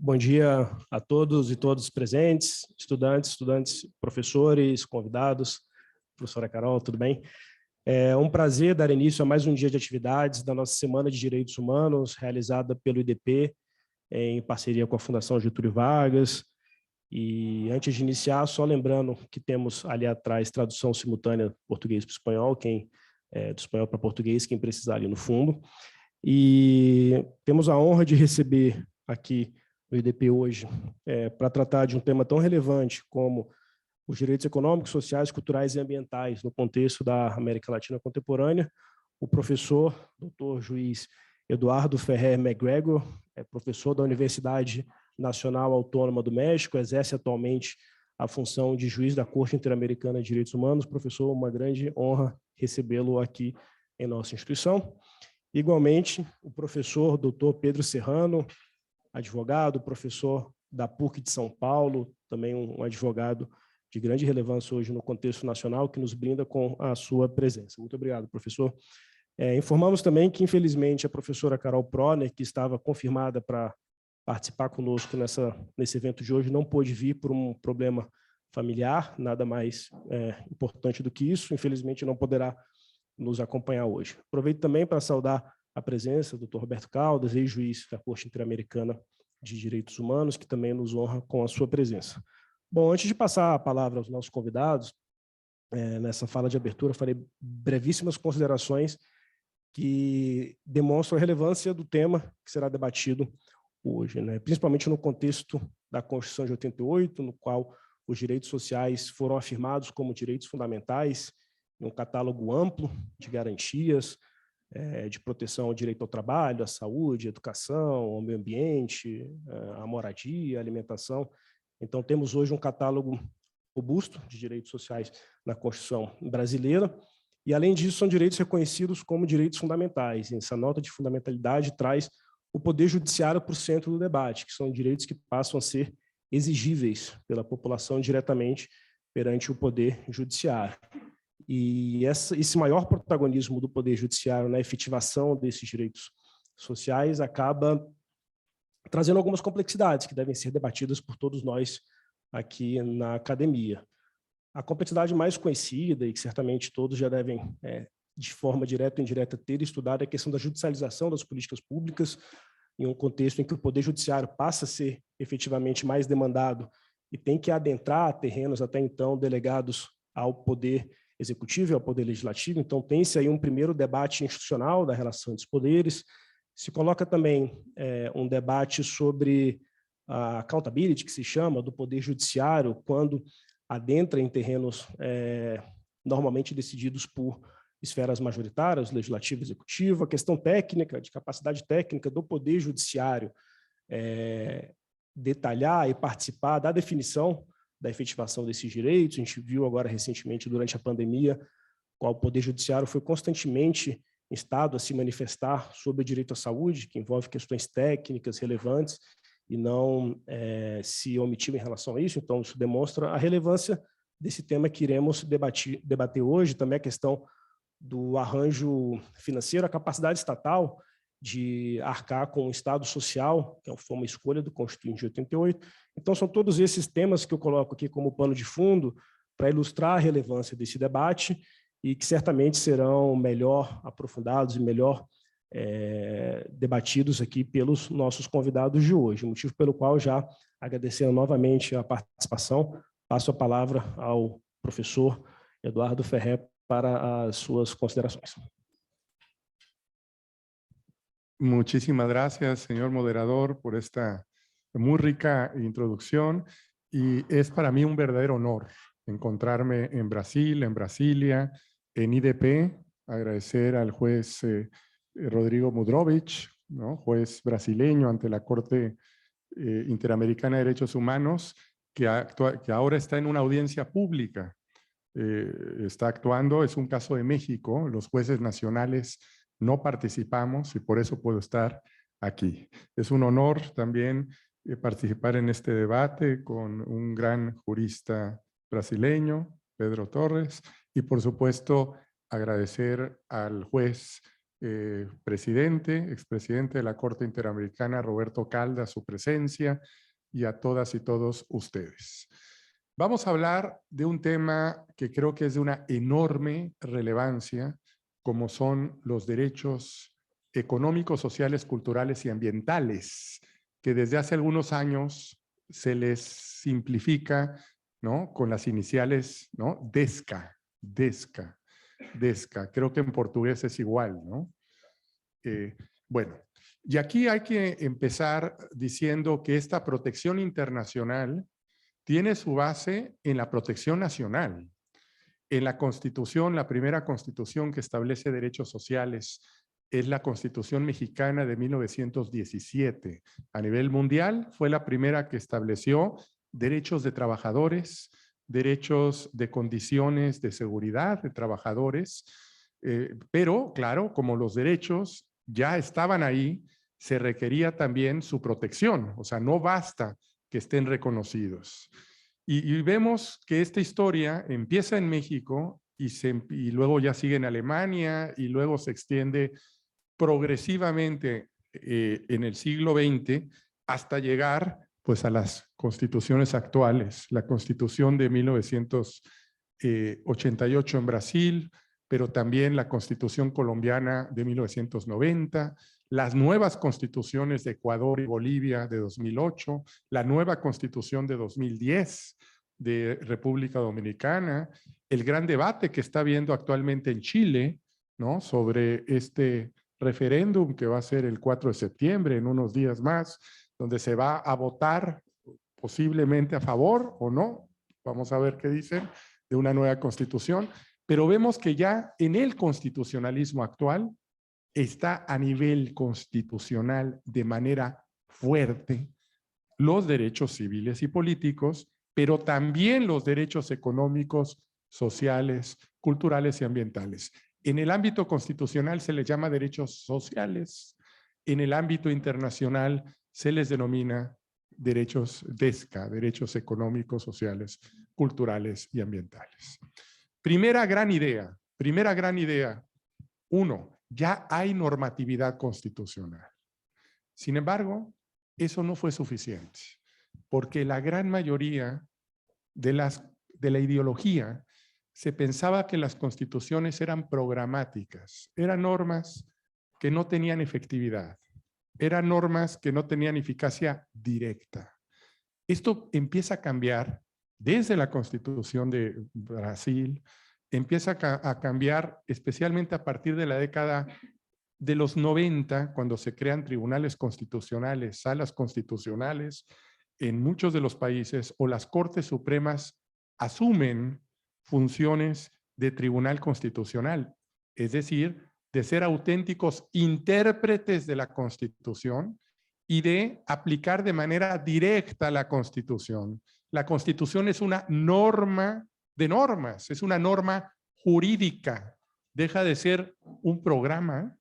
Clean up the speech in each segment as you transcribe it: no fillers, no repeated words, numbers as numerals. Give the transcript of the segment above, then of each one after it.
Bom dia a todos e todas presentes, estudantes, professores, convidados. Professora Carol, tudo bem? É um prazer dar início a mais um dia de atividades da nossa Semana de Direitos Humanos, realizada pelo IDP, em parceria com a Fundação Getúlio Vargas. E antes de iniciar, só lembrando que temos ali atrás tradução simultânea português para espanhol, do espanhol para português, quem precisar ali no fundo. E temos a honra de receber aqui no IDP hoje, para tratar de um tema tão relevante como os direitos econômicos, sociais, culturais e ambientais no contexto da América Latina contemporânea, o professor, doutor juiz Eduardo Ferrer McGregor, é professor da Universidade Nacional Autônoma do México, exerce atualmente a função de juiz da Corte Interamericana de Direitos Humanos. Professor, uma grande honra recebê-lo aqui em nossa instituição. Igualmente, o professor doutor Pedro Serrano, advogado, professor da PUC de São Paulo, também um advogado de grande relevância hoje no contexto nacional, que nos brinda com a sua presença. Muito obrigado, professor. Informamos também que, infelizmente, a professora Carol Proner, que estava confirmada para participar conosco nesse evento de hoje, não pôde vir por um problema familiar, nada mais importante do que isso, infelizmente não poderá nos acompanhar hoje. Aproveito também para saudar a presença do Dr. Roberto Caldas, ex-juiz da Corte Interamericana de Direitos Humanos, que também nos honra com a sua presença. Bom, antes de passar a palavra aos nossos convidados, nessa fala de abertura, farei brevíssimas considerações que demonstram a relevância do tema que será debatido hoje, né? Principalmente no contexto da Constituição de 88, no qual os direitos sociais foram afirmados como direitos fundamentais, em um catálogo amplo de garantias, de proteção ao direito ao trabalho, à saúde, à educação, ao meio ambiente, à moradia, à alimentação. Então, temos hoje um catálogo robusto de direitos sociais na Constituição brasileira, e, além disso, são direitos reconhecidos como direitos fundamentais. E essa nota de fundamentalidade traz o Poder Judiciário para o centro do debate, que são direitos que passam a ser exigíveis pela população diretamente perante o Poder Judiciário. E esse maior protagonismo do Poder Judiciário na efetivação desses direitos sociais acaba trazendo algumas complexidades que devem ser debatidas por todos nós aqui na academia. A complexidade mais conhecida, e que certamente todos já devem, de forma direta ou indireta, ter estudado, é a questão da judicialização das políticas públicas, em um contexto em que o Poder Judiciário passa a ser efetivamente mais demandado e tem que adentrar terrenos até então delegados ao Poder Executivo e ao Poder Legislativo. Então, tem-se aí um primeiro debate institucional da relação dos poderes. Se coloca também um debate sobre a accountability, que se chama, do Poder Judiciário, quando adentra em terrenos normalmente decididos por esferas majoritárias, legislativo e executivo, a questão técnica, de capacidade técnica do Poder Judiciário detalhar e participar da definição da efetivação desses direitos. A gente viu agora recentemente, durante a pandemia, qual o Poder Judiciário foi constantemente instado a se manifestar sobre o direito à saúde, que envolve questões técnicas relevantes, e não se omitiu em relação a isso. Então, isso demonstra a relevância desse tema que iremos debater hoje. Também a questão do arranjo financeiro, a capacidade estatal de arcar com o Estado Social, que foi uma escolha do Constituinte de 88. Então, são todos esses temas que eu coloco aqui como pano de fundo para ilustrar a relevância desse debate e que certamente serão melhor aprofundados e melhor debatidos aqui pelos nossos convidados de hoje, motivo pelo qual, já agradecendo novamente a participação, passo a palavra ao professor Eduardo Ferrer para as suas considerações. Muchísimas gracias, señor moderador, por esta muy rica introducción, y es para mí un verdadero honor encontrarme en Brasil, en Brasilia, en IDP. Agradecer al juez Rodrigo Mudrovich, ¿no?, juez brasileño ante la Corte Interamericana de Derechos Humanos, que ahora está en una audiencia pública. Está actuando, es un caso de México, los jueces nacionales no participamos y por eso puedo estar aquí. Es un honor también participar en este debate con un gran jurista brasileño, Pedro Torres, y por supuesto agradecer al juez presidente, expresidente de la Corte Interamericana, Roberto Caldas, su presencia, y a todas y todos ustedes. Vamos a hablar de un tema que creo que es de una enorme relevancia, como son los derechos económicos, sociales, culturales y ambientales, que desde hace algunos años se les simplifica, ¿no?, con las iniciales, ¿no?, DESCA. Creo que en portugués es igual, ¿no? Bueno, y aquí hay que empezar diciendo que esta protección internacional tiene su base en la protección nacional. En la Constitución, la primera Constitución que establece derechos sociales es la Constitución Mexicana de 1917. A nivel mundial fue la primera que estableció derechos de trabajadores, derechos de condiciones de seguridad de trabajadores, pero claro, como los derechos ya estaban ahí, se requería también su protección, o sea, no basta que estén reconocidos. Y vemos que esta historia empieza en México y luego ya sigue en Alemania y luego se extiende progresivamente en el siglo XX hasta llegar pues a las constituciones actuales, la Constitución de 1988 en Brasil, pero también la Constitución colombiana de 1990, las nuevas constituciones de Ecuador y Bolivia de 2008, la nueva Constitución de 2010 de República Dominicana, el gran debate que está habiendo actualmente en Chile, ¿no?, sobre este referéndum que va a ser el 4 de septiembre, en unos días más, donde se va a votar posiblemente a favor o no, vamos a ver qué dicen, de una nueva constitución, pero vemos que ya en el constitucionalismo actual está a nivel constitucional de manera fuerte los derechos civiles y políticos, pero también los derechos económicos, sociales, culturales y ambientales. En el ámbito constitucional se les llama derechos sociales, en el ámbito internacional se les denomina derechos DESCA, derechos económicos, sociales, culturales y ambientales. Primera gran idea. Uno, ya hay normatividad constitucional. Sin embargo, eso no fue suficiente, porque la gran mayoría de la ideología se pensaba que las constituciones eran programáticas, eran normas que no tenían efectividad, eran normas que no tenían eficacia directa. Esto empieza a cambiar desde la Constitución de Brasil, empieza a cambiar especialmente a partir de la década de los 90, cuando se crean tribunales constitucionales, salas constitucionales en muchos de los países, o las Cortes Supremas asumen funciones de tribunal constitucional, es decir, de ser auténticos intérpretes de la Constitución y de aplicar de manera directa la Constitución. La Constitución es una norma de normas, es una norma jurídica, deja de ser un programa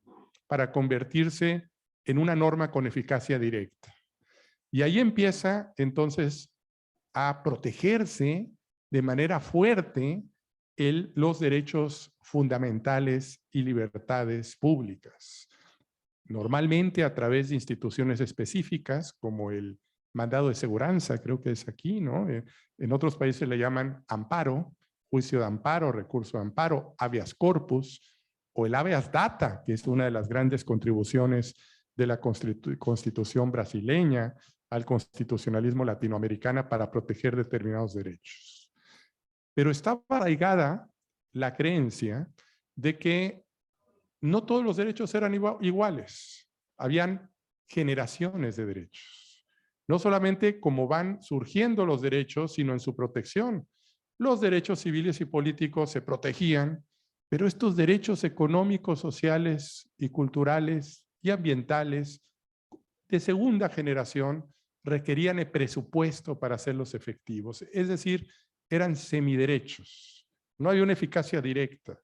para convertirse en una norma con eficacia directa. Y ahí empieza entonces a protegerse de manera fuerte los derechos fundamentales y libertades públicas. Normalmente a través de instituciones específicas como el mandado de seguranza, creo que es aquí, ¿no? En otros países le llaman amparo, juicio de amparo, recurso de amparo, habeas corpus, o el habeas data, que es una de las grandes contribuciones de la Constitución brasileña al constitucionalismo latinoamericano para proteger determinados derechos. Pero estaba arraigada la creencia de que no todos los derechos eran iguales. Habían generaciones de derechos. No solamente como van surgiendo los derechos, sino en su protección. Los derechos civiles y políticos se protegían, pero estos derechos económicos, sociales y culturales y ambientales de segunda generación requerían el presupuesto para hacerlos efectivos. Es decir, eran semiderechos. No había una eficacia directa.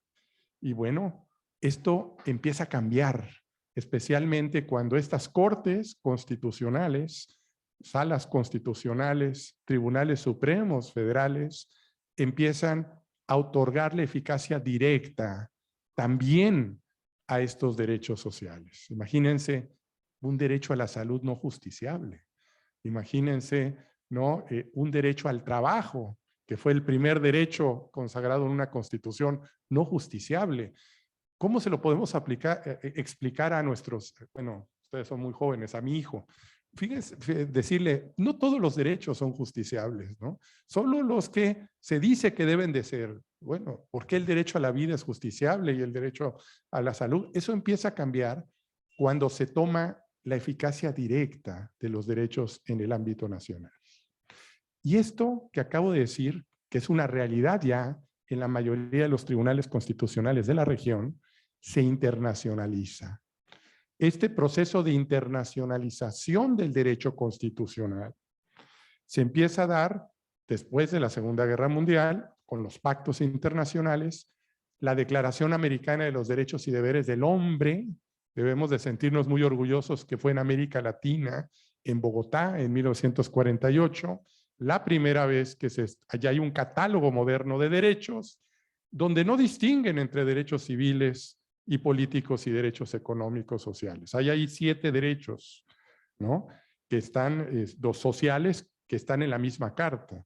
Y bueno, esto empieza a cambiar, especialmente cuando estas cortes constitucionales, salas constitucionales, tribunales supremos federales, empiezan a otorgarle eficacia directa también a estos derechos sociales. Imagínense un derecho a la salud no justiciable. Imagínense, ¿no? Un derecho al trabajo, que fue el primer derecho consagrado en una constitución no justiciable. ¿Cómo se lo podemos explicar a nuestros, bueno, ustedes son muy jóvenes, a mi hijo? Fíjense, decirle, no todos los derechos son justiciables, ¿no? Solo los que se dice que deben de ser. Bueno, ¿por qué el derecho a la vida es justiciable y el derecho a la salud? Eso empieza a cambiar cuando se toma la eficacia directa de los derechos en el ámbito nacional. Y esto que acabo de decir, que es una realidad ya en la mayoría de los tribunales constitucionales de la región, se internacionaliza. Este proceso de internacionalización del derecho constitucional se empieza a dar después de la Segunda Guerra Mundial, con los pactos internacionales, la Declaración Americana de los Derechos y Deberes del Hombre. Debemos de sentirnos muy orgullosos que fue en América Latina, en Bogotá, en 1948, la primera vez que allá hay un catálogo moderno de derechos, donde no distinguen entre derechos civiles y políticos y derechos económicos sociales. Hay ahí 7 derechos, ¿no? Que están, los sociales, que están en la misma carta.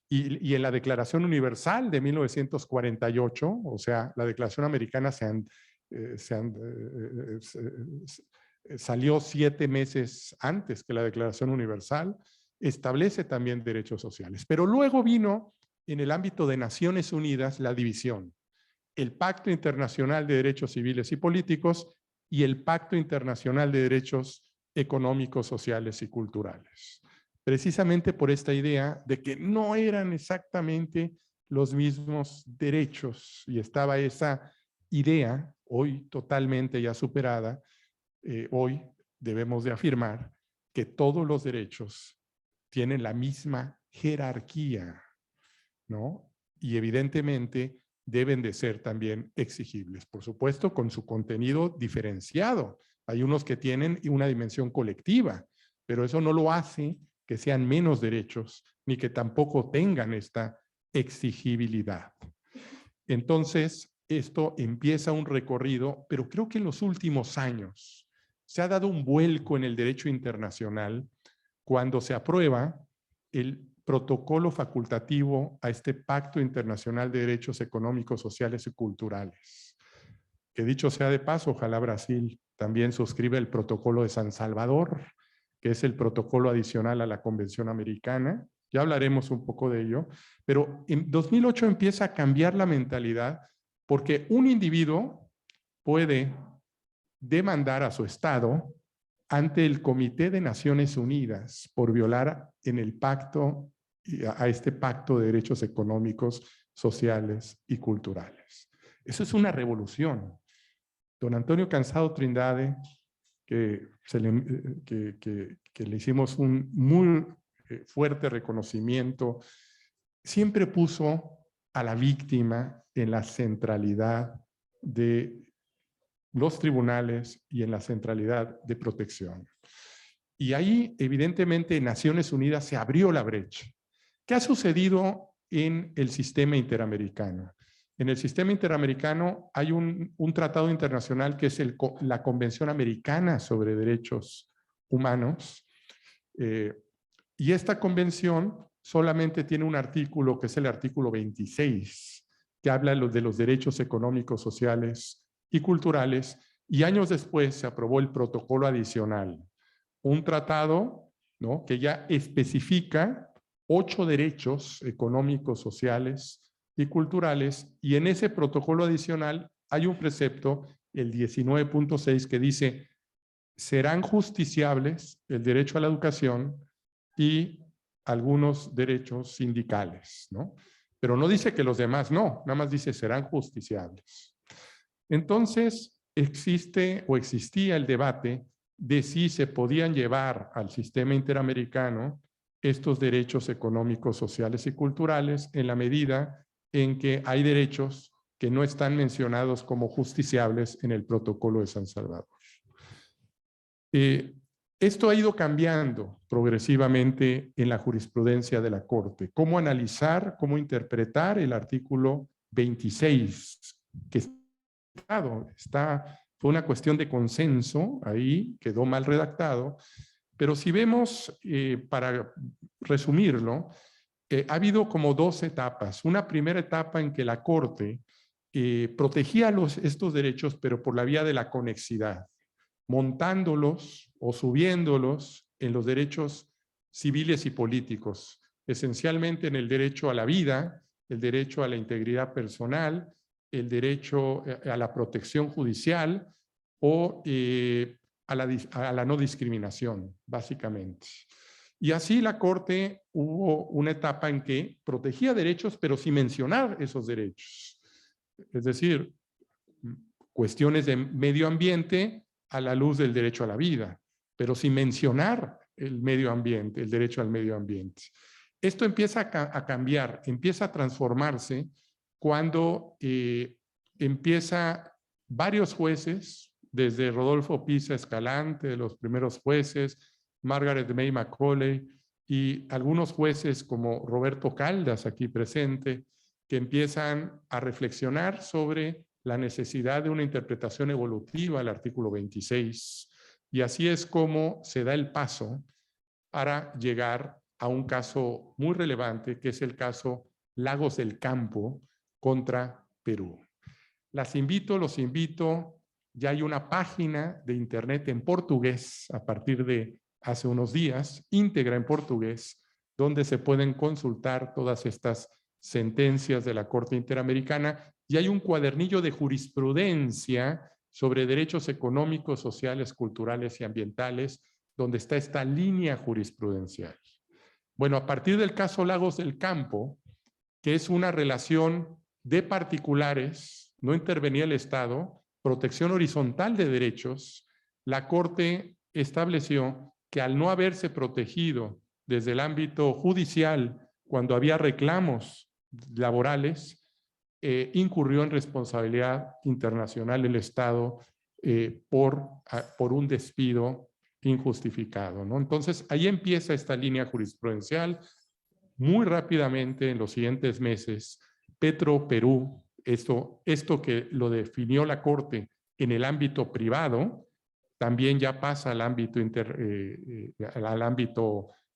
Y en la Declaración Universal de 1948, o sea, la Declaración Americana salió 7 meses antes que la Declaración Universal, establece también derechos sociales. Pero luego vino, en el ámbito de Naciones Unidas, la división. El Pacto Internacional de Derechos Civiles y Políticos y el Pacto Internacional de Derechos Económicos, Sociales y Culturales. Precisamente por esta idea de que no eran exactamente los mismos derechos, y estaba esa idea, hoy totalmente ya superada. Hoy debemos de afirmar que todos los derechos tienen la misma jerarquía, ¿no? Y evidentemente deben de ser también exigibles, por supuesto, con su contenido diferenciado. Hay unos que tienen una dimensión colectiva, pero eso no lo hace que sean menos derechos, ni que tampoco tengan esta exigibilidad. Entonces, esto empieza un recorrido, pero creo que en los últimos años se ha dado un vuelco en el derecho internacional cuando se aprueba el protocolo facultativo a este Pacto Internacional de Derechos Económicos, Sociales y Culturales. Que dicho sea de paso, ojalá Brasil también suscriba el protocolo de San Salvador, que es el protocolo adicional a la Convención Americana. Ya hablaremos un poco de ello, pero en 2008 empieza a cambiar la mentalidad porque un individuo puede demandar a su Estado ante el Comité de Naciones Unidas por violar en el pacto, a este pacto de derechos económicos, sociales y culturales. Eso es una revolución. Don Antonio Cansado Trindade, que le hicimos un muy fuerte reconocimiento, siempre puso a la víctima en la centralidad de los tribunales y en la centralidad de protección. Y ahí, evidentemente, Naciones Unidas se abrió la brecha. ¿Qué ha sucedido en el sistema interamericano? En el sistema interamericano hay un tratado internacional que es la Convención Americana sobre Derechos Humanos, y esta convención solamente tiene un artículo, que es el artículo 26, que habla de los derechos económicos, sociales y culturales, y años después se aprobó el protocolo adicional, un tratado, ¿no?, que ya especifica 8 derechos económicos, sociales y culturales, y en ese protocolo adicional hay un precepto, el 19.6, que dice: serán justiciables el derecho a la educación y algunos derechos sindicales, ¿no? Pero no dice que los demás no, nada más dice serán justiciables. Entonces, existía el debate de si se podían llevar al sistema interamericano estos derechos económicos, sociales y culturales en la medida en que hay derechos que no están mencionados como justiciables en el protocolo de San Salvador. Esto ha ido cambiando progresivamente en la jurisprudencia de la Corte. ¿Cómo analizar, cómo interpretar el artículo 26, que está fue una cuestión de consenso, ahí quedó mal redactado, pero si vemos, para resumirlo, ha habido como dos etapas. Una primera etapa en que la Corte protegía estos derechos, pero por la vía de la conexidad, montándolos o subiéndolos en los derechos civiles y políticos, esencialmente en el derecho a la vida, el derecho a la integridad personal, el derecho a la protección judicial o a la no discriminación, básicamente. Y así la Corte hubo una etapa en que protegía derechos, pero sin mencionar esos derechos. Es decir, cuestiones de medio ambiente a la luz del derecho a la vida, pero sin mencionar el medio ambiente, el derecho al medio ambiente. Esto empieza a cambiar, empieza a transformarse cuando empieza varios jueces, desde Rodolfo Pisa Escalante, de los primeros jueces, Margaret May Macaulay y algunos jueces como Roberto Caldas, aquí presente, que empiezan a reflexionar sobre la necesidad de una interpretación evolutiva al artículo 26. Y así es como se da el paso para llegar a un caso muy relevante, que es el caso Lagos del Campo contra Perú. Los invito, ya hay una página de internet en portugués a partir de hace unos días, íntegra en portugués, donde se pueden consultar todas estas sentencias de la Corte Interamericana, y hay un cuadernillo de jurisprudencia sobre derechos económicos, sociales, culturales y ambientales, donde está esta línea jurisprudencial. Bueno, a partir del caso Lagos del Campo, que es una relación de particulares, no intervenía el Estado, protección horizontal de derechos, la Corte estableció que al no haberse protegido desde el ámbito judicial cuando había reclamos laborales, incurrió en responsabilidad internacional el Estado por un despido injustificado, ¿no? Entonces, ahí empieza esta línea jurisprudencial. Muy rápidamente, en los siguientes meses, Petro-Perú, esto que lo definió la Corte en el ámbito privado, también ya pasa al ámbito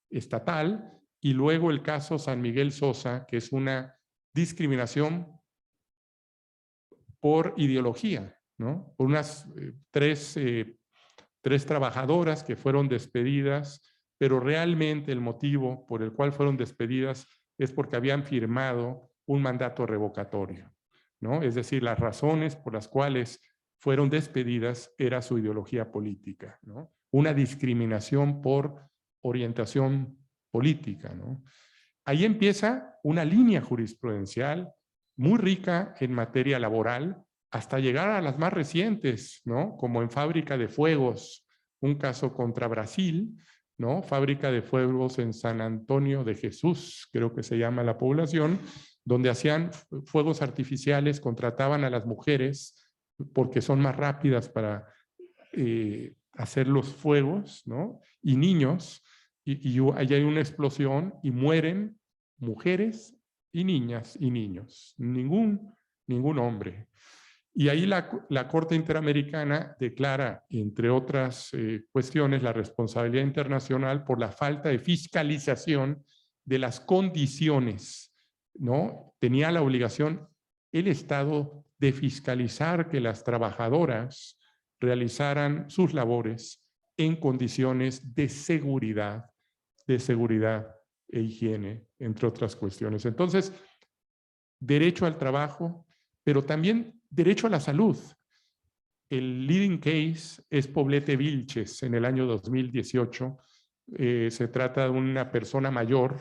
estatal, y luego el caso San Miguel Sosa, que es una discriminación por ideología, ¿no? Por unas tres trabajadoras que fueron despedidas, pero realmente el motivo por el cual fueron despedidas es porque habían firmado un mandato revocatorio, ¿no? Es decir, las razones por las cuales fueron despedidas era su ideología política, ¿no? Una discriminación por orientación política, ¿no? Ahí empieza una línea jurisprudencial muy rica en materia laboral, hasta llegar a las más recientes, ¿no? Como en Fábrica de Fuegos, un caso contra Brasil, ¿no? Fábrica de Fuegos en San Antonio de Jesús, creo que se llama la población, donde hacían fuegos artificiales, contrataban a las mujeres porque son más rápidas para hacer los fuegos, ¿no? Y niños, y ahí hay una explosión y mueren mujeres y niñas y niños, ningún hombre. Y ahí la Corte Interamericana declara, entre otras cuestiones, la responsabilidad internacional por la falta de fiscalización de las condiciones, ¿no? Tenía la obligación el Estado de fiscalizar que las trabajadoras realizaran sus labores en condiciones de seguridad e higiene, entre otras cuestiones. Entonces, derecho al trabajo, pero también derecho a la salud. El leading case es Poblete Vilches en el año 2018. Se trata de una persona mayor.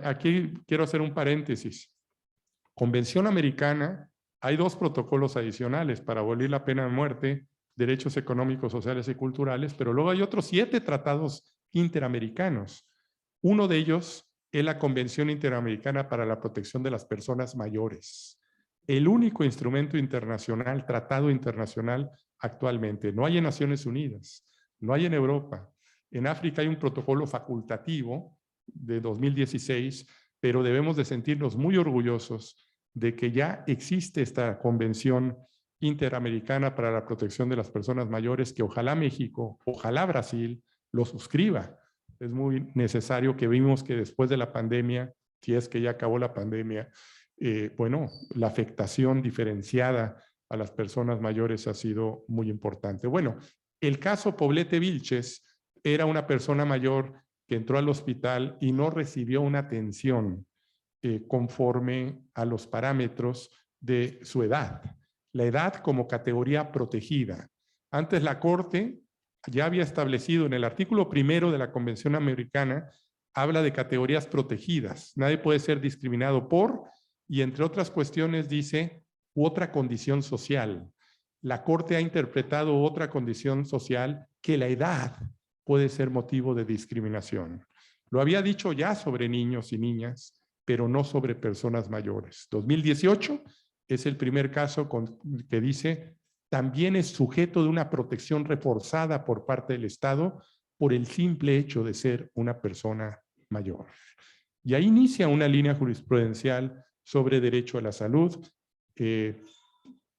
Aquí quiero hacer un paréntesis. Convención Americana, hay 2 protocolos adicionales para abolir la pena de muerte, derechos económicos, sociales y culturales, pero luego hay otros 7 tratados interamericanos. Uno de ellos es la Convención Interamericana para la Protección de las Personas Mayores. El único instrumento internacional, tratado internacional actualmente. No hay en Naciones Unidas, no hay en Europa. En África hay un protocolo facultativo de 2016, pero debemos de sentirnos muy orgullosos de que ya existe esta Convención Interamericana para la Protección de las Personas Mayores, que ojalá México, ojalá Brasil lo suscriba. Es muy necesario que vimos que después de la pandemia, si es que ya acabó la pandemia, bueno, la afectación diferenciada a las personas mayores ha sido muy importante. Bueno, el caso Poblete Vilches era una persona mayor que entró al hospital y no recibió una atención conforme a los parámetros de su edad. La edad como categoría protegida. Antes la Corte ya había establecido en el artículo 1 de la Convención Americana, habla de categorías protegidas. Nadie puede ser discriminado por, y entre otras cuestiones dice, u otra condición social. La Corte ha interpretado otra condición social, que la edad puede ser motivo de discriminación. Lo había dicho ya sobre niños y niñas, pero no sobre personas mayores. 2018 es el primer caso que dice, también es sujeto de una protección reforzada por parte del Estado por el simple hecho de ser una persona mayor. Y ahí inicia una línea jurisprudencial sobre derecho a la salud, y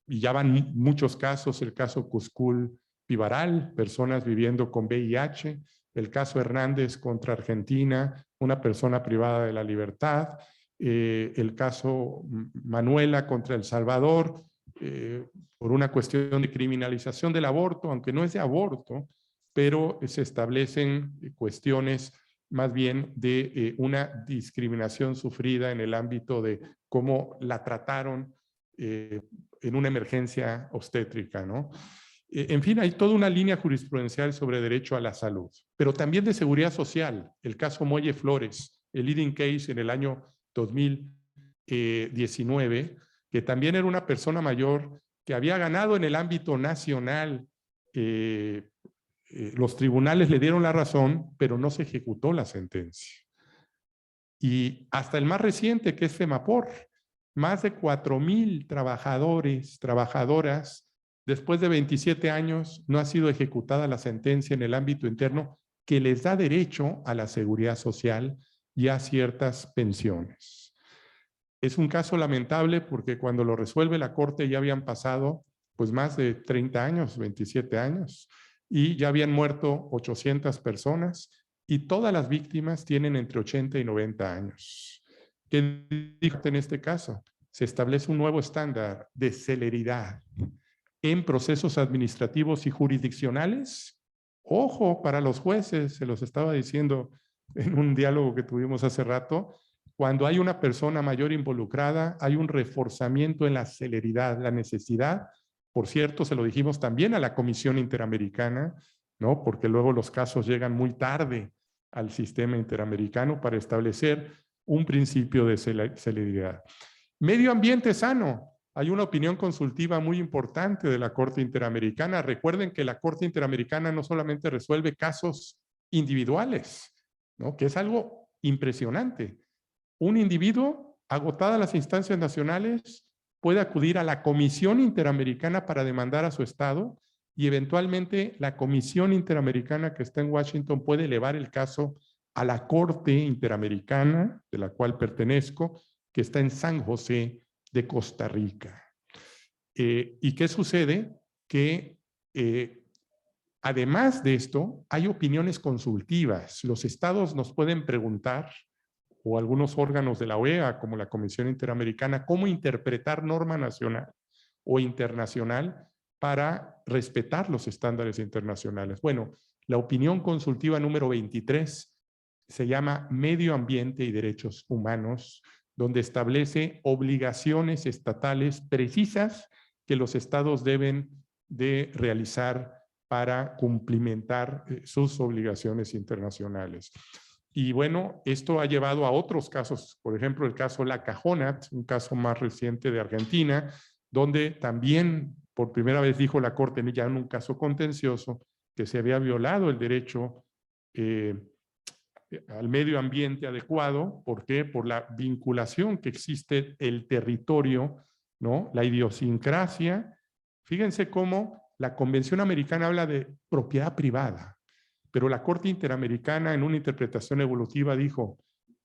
ya van muchos casos, el caso Cuscul Pivaral, personas viviendo con VIH, el caso Hernández contra Argentina, una persona privada de la libertad, el caso Manuela contra El Salvador, por una cuestión de criminalización del aborto, aunque no es de aborto, pero se establecen cuestiones más bien de una discriminación sufrida en el ámbito de cómo la trataron en una emergencia obstétrica, ¿no? En fin, hay toda una línea jurisprudencial sobre derecho a la salud, pero también de seguridad social. El caso Muelle Flores, el leading case en el año 2019, que también era una persona mayor que había ganado en el ámbito nacional. Los tribunales le dieron la razón, pero no se ejecutó la sentencia. Y hasta el más reciente, que es FEMAPOR, más de 4,000 trabajadores, trabajadoras, después de 27 años, no ha sido ejecutada la sentencia en el ámbito interno que les da derecho a la seguridad social y a ciertas pensiones. Es un caso lamentable porque cuando lo resuelve la Corte ya habían pasado pues más de 30 años, 27 años, y ya habían muerto 800 personas y todas las víctimas tienen entre 80 y 90 años. ¿Qué dijo en este caso? Se establece un nuevo estándar de celeridad en procesos administrativos y jurisdiccionales. Ojo, para los jueces, se los estaba diciendo en un diálogo que tuvimos hace rato, cuando hay una persona mayor involucrada, hay un reforzamiento en la celeridad, la necesidad. Por cierto, se lo dijimos también a la Comisión Interamericana, ¿no? Porque luego los casos llegan muy tarde al sistema interamericano para establecer un principio de celeridad. Medio ambiente sano. Hay una opinión consultiva muy importante de la Corte Interamericana. Recuerden que la Corte Interamericana no solamente resuelve casos individuales, ¿no? Que es algo impresionante. Un individuo, agotadas las instancias nacionales, puede acudir a la Comisión Interamericana para demandar a su Estado y eventualmente la Comisión Interamericana que está en Washington puede elevar el caso a la Corte Interamericana, de la cual pertenezco, que está en San José de Costa Rica. ¿Y qué sucede? Que además de esto, hay opiniones consultivas. Los estados nos pueden preguntar, o algunos órganos de la OEA, como la Comisión Interamericana, cómo interpretar norma nacional o internacional para respetar los estándares internacionales. Bueno, la opinión consultiva número 23 se llama Medio Ambiente y Derechos Humanos, donde establece obligaciones estatales precisas que los estados deben de realizar para cumplimentar sus obligaciones internacionales. Y bueno, esto ha llevado a otros casos, por ejemplo, el caso La Cajonat, un caso más reciente de Argentina, donde también por primera vez dijo la Corte, ya en un caso contencioso, que se había violado el derecho al medio ambiente adecuado. ¿Por qué? Por la vinculación que existe el territorio, ¿no? La idiosincrasia. Fíjense cómo la Convención Americana habla de propiedad privada, pero la Corte Interamericana en una interpretación evolutiva dijo,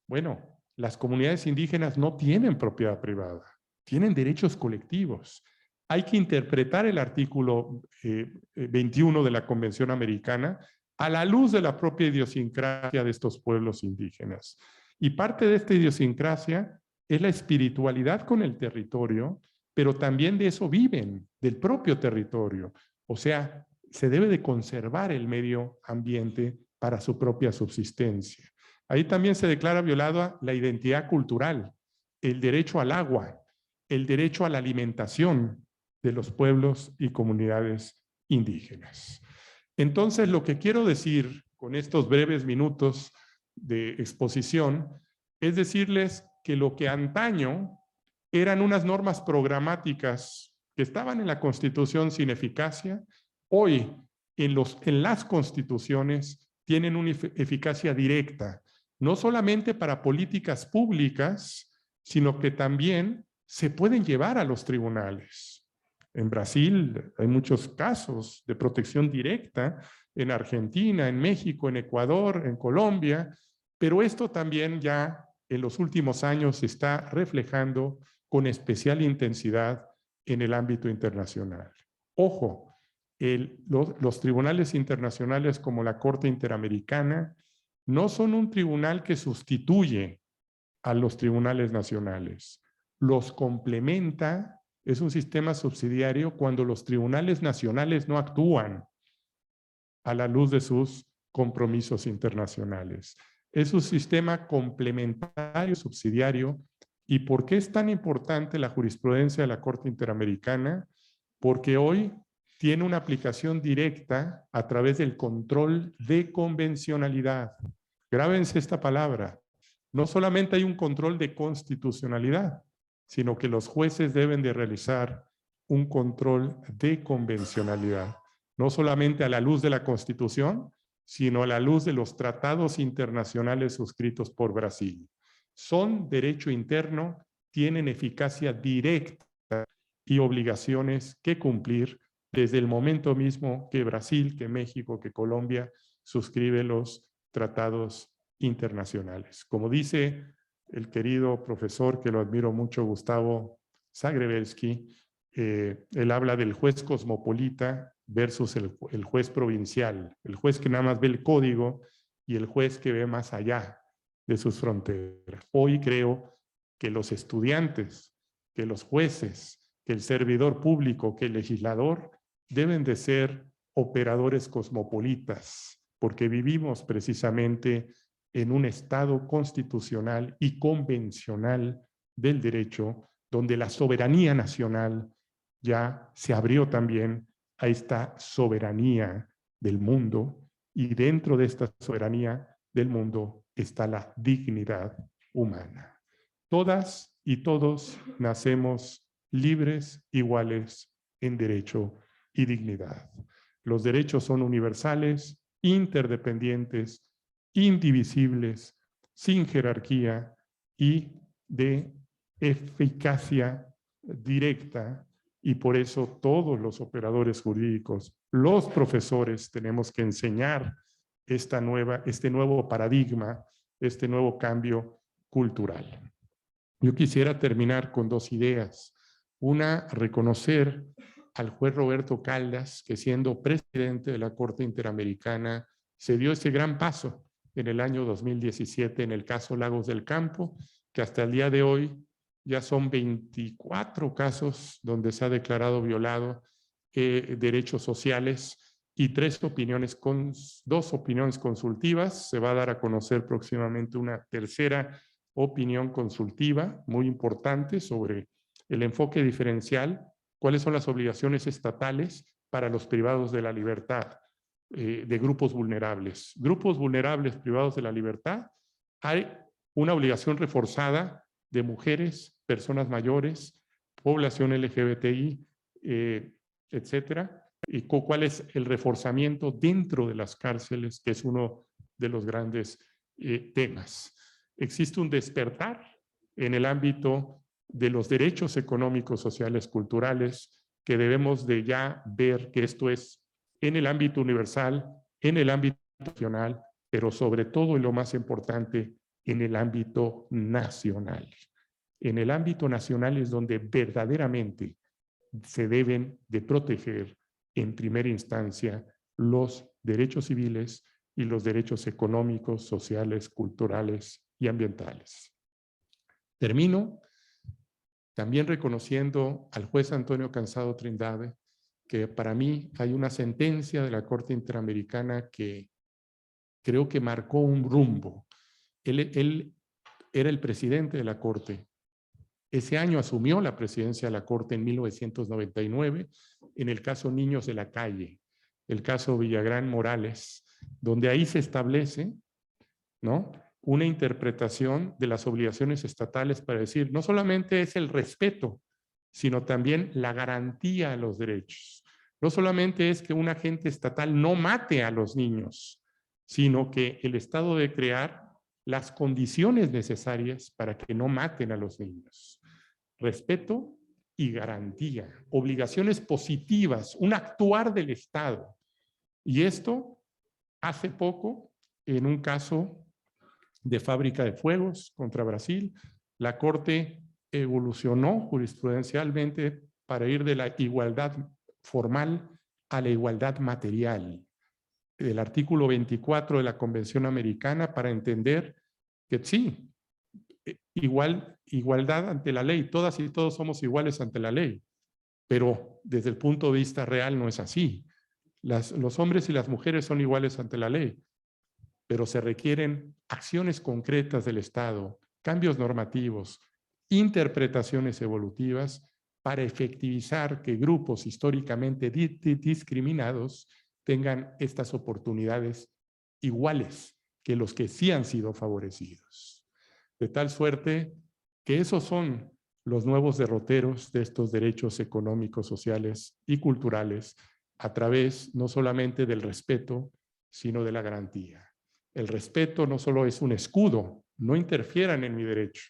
bueno, las comunidades indígenas no tienen propiedad privada, tienen derechos colectivos. Hay que interpretar el artículo 21 de la Convención Americana a la luz de la propia idiosincrasia de estos pueblos indígenas. Y parte de esta idiosincrasia es la espiritualidad con el territorio, pero también de eso viven, del propio territorio. O sea, se debe de conservar el medio ambiente para su propia subsistencia. Ahí también se declara violada la identidad cultural, el derecho al agua, el derecho a la alimentación de los pueblos y comunidades indígenas. Entonces, lo que quiero decir con estos breves minutos de exposición es decirles que lo que antaño eran unas normas programáticas que estaban en la Constitución sin eficacia, hoy en las constituciones tienen una eficacia directa, no solamente para políticas públicas, sino que también se pueden llevar a los tribunales. En Brasil hay muchos casos de protección directa, en Argentina, en México, en Ecuador, en Colombia, pero esto también ya en los últimos años se está reflejando con especial intensidad en el ámbito internacional. Ojo, los tribunales internacionales como la Corte Interamericana no son un tribunal que sustituye a los tribunales nacionales. Los complementa, es un sistema subsidiario cuando los tribunales nacionales no actúan a la luz de sus compromisos internacionales. Es un sistema complementario, subsidiario. ¿Y por qué es tan importante la jurisprudencia de la Corte Interamericana? Porque hoy tiene una aplicación directa a través del control de convencionalidad. Grábense esta palabra. No solamente hay un control de constitucionalidad, sino que los jueces deben de realizar un control de convencionalidad. No solamente a la luz de la Constitución, sino a la luz de los tratados internacionales suscritos por Brasil. Son derecho interno, tienen eficacia directa y obligaciones que cumplir desde el momento mismo que Brasil, que México, que Colombia suscribe los tratados internacionales. Como dice el querido profesor, que lo admiro mucho, Gustavo Zagrebelsky, él habla del juez cosmopolita versus el juez provincial, el juez que nada más ve el código y el juez que ve más allá de sus fronteras. Hoy creo que los estudiantes, que los jueces, que el servidor público, que el legislador deben de ser operadores cosmopolitas, porque vivimos precisamente en un estado constitucional y convencional del derecho, donde la soberanía nacional ya se abrió también a esta soberanía del mundo, y dentro de esta soberanía del mundo está la dignidad humana. Todas y todos nacemos libres, iguales en derecho y dignidad. Los derechos son universales, interdependientes, indivisibles, sin jerarquía y de eficacia directa, y por eso todos los operadores jurídicos, los profesores, tenemos que enseñar este nuevo paradigma, este nuevo cambio cultural. Yo quisiera terminar con dos ideas. Una, reconocer al juez Roberto Caldas, que siendo presidente de la Corte Interamericana, se dio ese gran paso en el año 2017 en el caso Lagos del Campo, que hasta el día de hoy ya son 24 casos donde se ha declarado violado derechos sociales y dos opiniones consultivas. Se va a dar a conocer próximamente una tercera opinión consultiva muy importante sobre el enfoque diferencial, cuáles son las obligaciones estatales para los privados de la libertad, de grupos vulnerables. Grupos vulnerables privados de la libertad, hay una obligación reforzada de mujeres, personas mayores, población LGBTI, etcétera, y cuál es el reforzamiento dentro de las cárceles, que es uno de los grandes temas. Existe un despertar en el ámbito de los derechos económicos, sociales, culturales, que debemos de ya ver que esto es en el ámbito universal, en el ámbito nacional, pero sobre todo y lo más importante, en el ámbito nacional. en el ámbito nacional es donde verdaderamente se deben de proteger en primera instancia los derechos civiles y los derechos económicos, sociales, culturales y ambientales. Termino también reconociendo al juez Antonio Cansado Trindade que para mí hay una sentencia de la Corte Interamericana que creo que marcó un rumbo. Él era el presidente de la Corte. Ese año asumió la presidencia de la Corte en 1999 en el caso Niños de la Calle, el caso Villagrán Morales, donde ahí se establece, ¿no?, una interpretación de las obligaciones estatales para decir, no solamente es el respeto, sino también la garantía a los derechos. No solamente es que un agente estatal no mate a los niños, sino que el Estado debe crear las condiciones necesarias para que no maten a los niños. Respeto y garantía, obligaciones positivas, un actuar del Estado. Y esto, hace poco, en un caso de fábrica de fuegos contra Brasil, la Corte evolucionó jurisprudencialmente para ir de la igualdad formal a la igualdad material. El artículo 24 de la Convención Americana para entender que sí, igualdad ante la ley, todas y todos somos iguales ante la ley, pero desde el punto de vista real no es así. Los hombres y las mujeres son iguales ante la ley, pero se requieren acciones concretas del Estado, cambios normativos, interpretaciones evolutivas para efectivizar que grupos históricamente discriminados tengan estas oportunidades iguales que los que sí han sido favorecidos. De tal suerte que esos son los nuevos derroteros de estos derechos económicos, sociales y culturales a través no solamente del respeto, sino de la garantía. El respeto no solo es un escudo, no interfieran en mi derecho,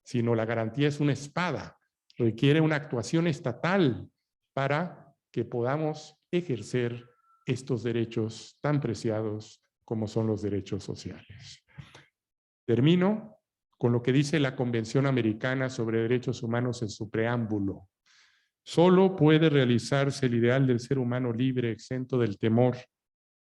sino la garantía es una espada, requiere una actuación estatal para que podamos ejercer estos derechos tan preciados como son los derechos sociales. Termino con lo que dice la Convención Americana sobre Derechos Humanos en su preámbulo. Solo puede realizarse el ideal del ser humano libre, exento del temor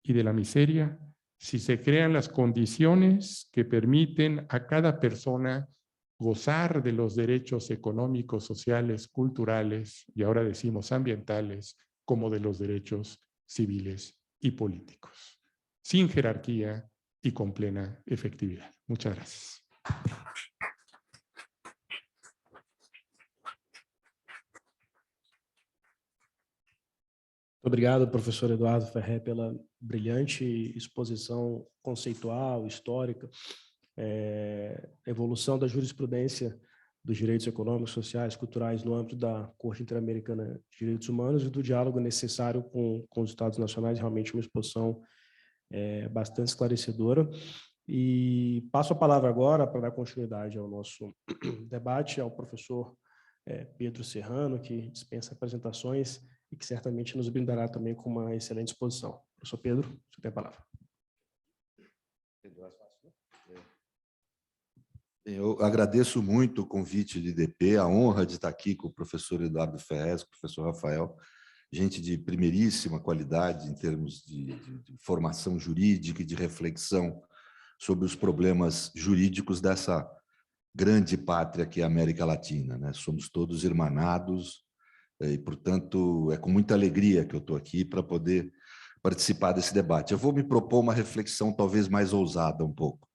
y de la miseria, si se crean las condiciones que permiten a cada persona gozar de los derechos económicos, sociales, culturales y ahora decimos ambientales, como de los derechos civiles y políticos, sin jerarquía y con plena efectividad. Muchas gracias. Obrigado, professor Eduardo Ferré, pela brilhante exposição conceitual, histórica, evolução da jurisprudência dos direitos econômicos, sociais, culturais no âmbito da Corte Interamericana de Direitos Humanos e do diálogo necessário com os Estados nacionais, realmente uma exposição bastante esclarecedora. E passo a palavra agora para dar continuidade ao nosso debate ao professor Pedro Serrano, que dispensa apresentações e que certamente nos brindará também com uma excelente exposição. Professor Pedro, você tem a palavra. Eu agradeço muito o convite de IDP, a honra de estar aqui com o professor Eduardo Ferré, com o professor Rafael, gente de primeiríssima qualidade em termos de formação jurídica e de reflexão sobre os problemas jurídicos dessa grande pátria que é a América Latina, né? Somos todos irmanados e, portanto, é com muita alegria que eu estou aqui para poder participar desse debate. Eu vou me propor uma reflexão talvez mais ousada um pouco.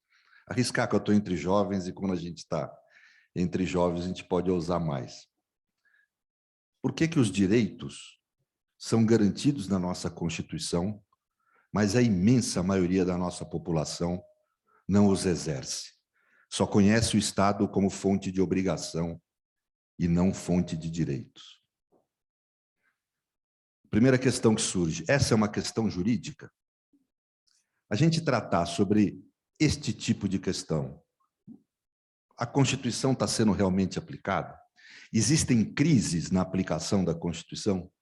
Arriscar que eu estou entre jovens e quando a gente está entre jovens a gente pode ousar mais. Por que os direitos são garantidos na nossa Constituição, mas a imensa maioria da nossa população não os exerce? Só conhece o Estado como fonte de obrigação e não fonte de direitos. Primeira questão que surge, essa é uma questão jurídica? A gente tratar sobre este tipo de questão, a Constituição está sendo realmente aplicada? Existem crises na aplicação da Constituição?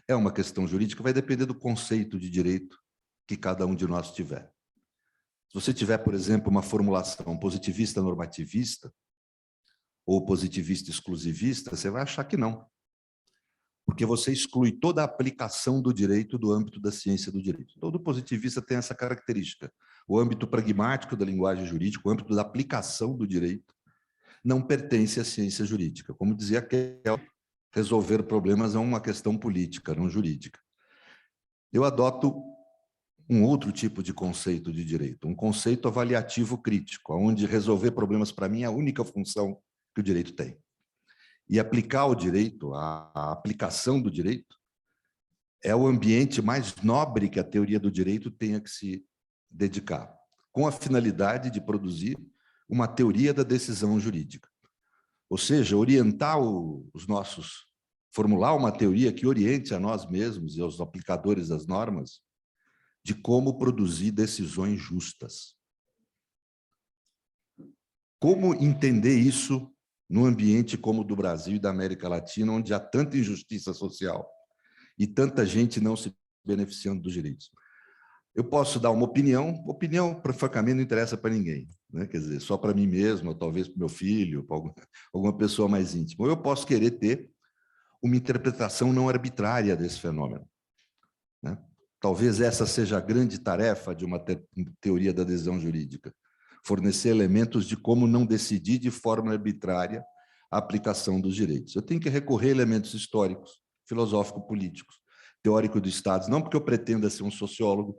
É uma questão jurídica, vai depender do conceito de direito que cada um de nós tiver. Se você tiver, por exemplo, uma formulação positivista normativista, ou positivista exclusivista, você vai achar que não. Porque você exclui toda a aplicação do direito do âmbito da ciência do direito. Todo positivista tem essa característica. O âmbito pragmático da linguagem jurídica, o âmbito da aplicação do direito, não pertence à ciência jurídica. Como dizia Kelly, resolver problemas é uma questão política, não jurídica. Eu adoto um outro tipo de conceito de direito, um conceito avaliativo crítico, onde resolver problemas, para mim, é a única função que o direito tem. E aplicar o direito, a aplicação do direito, é o ambiente mais nobre que a teoria do direito tenha que se dedicar, com a finalidade de produzir uma teoria da decisão jurídica. Ou seja, orientar formular uma teoria que oriente a nós mesmos e aos aplicadores das normas de como produzir decisões justas. Como entender isso num ambiente como o do Brasil e da América Latina, onde há tanta injustiça social e tanta gente não se beneficiando dos direitos? Eu posso dar uma opinião, francamente, não interessa para ninguém, né? Quer dizer, só para mim mesmo, ou talvez para o meu filho, para alguma pessoa mais íntima. Ou eu posso querer ter uma interpretação não arbitrária desse fenômeno, né? Talvez essa seja a grande tarefa de uma teoria da decisão jurídica, fornecer elementos de como não decidir de forma arbitrária a aplicação dos direitos. Eu tenho que recorrer a elementos históricos, filosófico-políticos, teórico do Estado, não porque eu pretenda ser um sociólogo,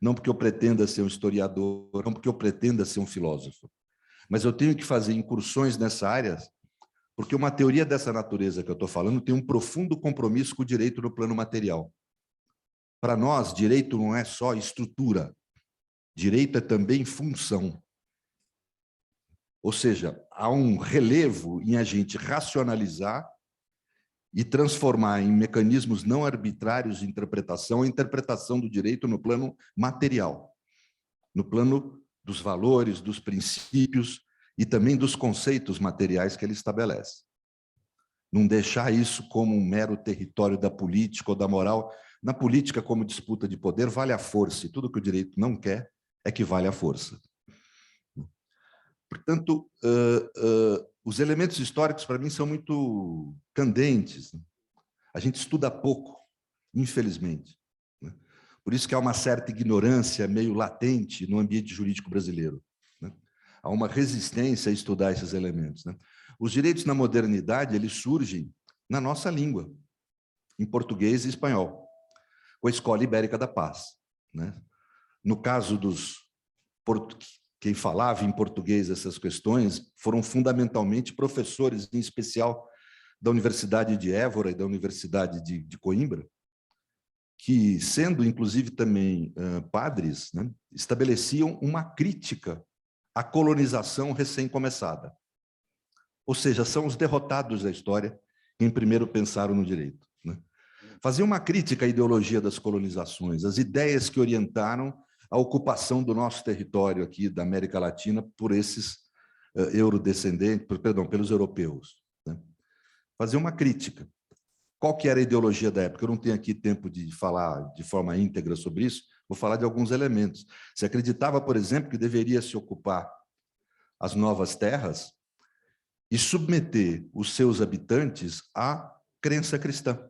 não porque eu pretenda ser um historiador, não porque eu pretenda ser um filósofo, mas eu tenho que fazer incursões nessa área, porque uma teoria dessa natureza que eu estou falando tem um profundo compromisso com o direito no plano material. Para nós, direito não é só estrutura, direito é também função. Ou seja, há um relevo em a gente racionalizar e transformar em mecanismos não arbitrários de interpretação a interpretação do direito no plano material, no plano dos valores, dos princípios e também dos conceitos materiais que ele estabelece. Não deixar isso como um mero território da política ou da moral. Na política, como disputa de poder, vale a força, e tudo que o direito não quer é que vale a força. Portanto, os elementos históricos, para mim, são muito candentes. A gente estuda pouco, infelizmente. Por isso que há uma certa ignorância meio latente no ambiente jurídico brasileiro. Há uma resistência a estudar esses elementos. Os direitos na modernidade, eles surgem na nossa língua, em português e espanhol, com a Escola Ibérica da Paz. No caso quem falava em português essas questões, foram fundamentalmente professores, em especial da Universidade de Évora e da Universidade de Coimbra, que, sendo inclusive também padres, estabeleciam uma crítica à colonização recém-começada. Ou seja, são os derrotados da história quem primeiro pensaram no direito. Fazia uma crítica à ideologia das colonizações, as ideias que orientaram a ocupação do nosso território aqui da América Latina por esses pelos europeus. Fazia uma crítica. Qual que era a ideologia da época? Eu não tenho aqui tempo de falar de forma íntegra sobre isso, vou falar de alguns elementos. Se acreditava, por exemplo, que deveria se ocupar as novas terras e submeter os seus habitantes à crença cristã.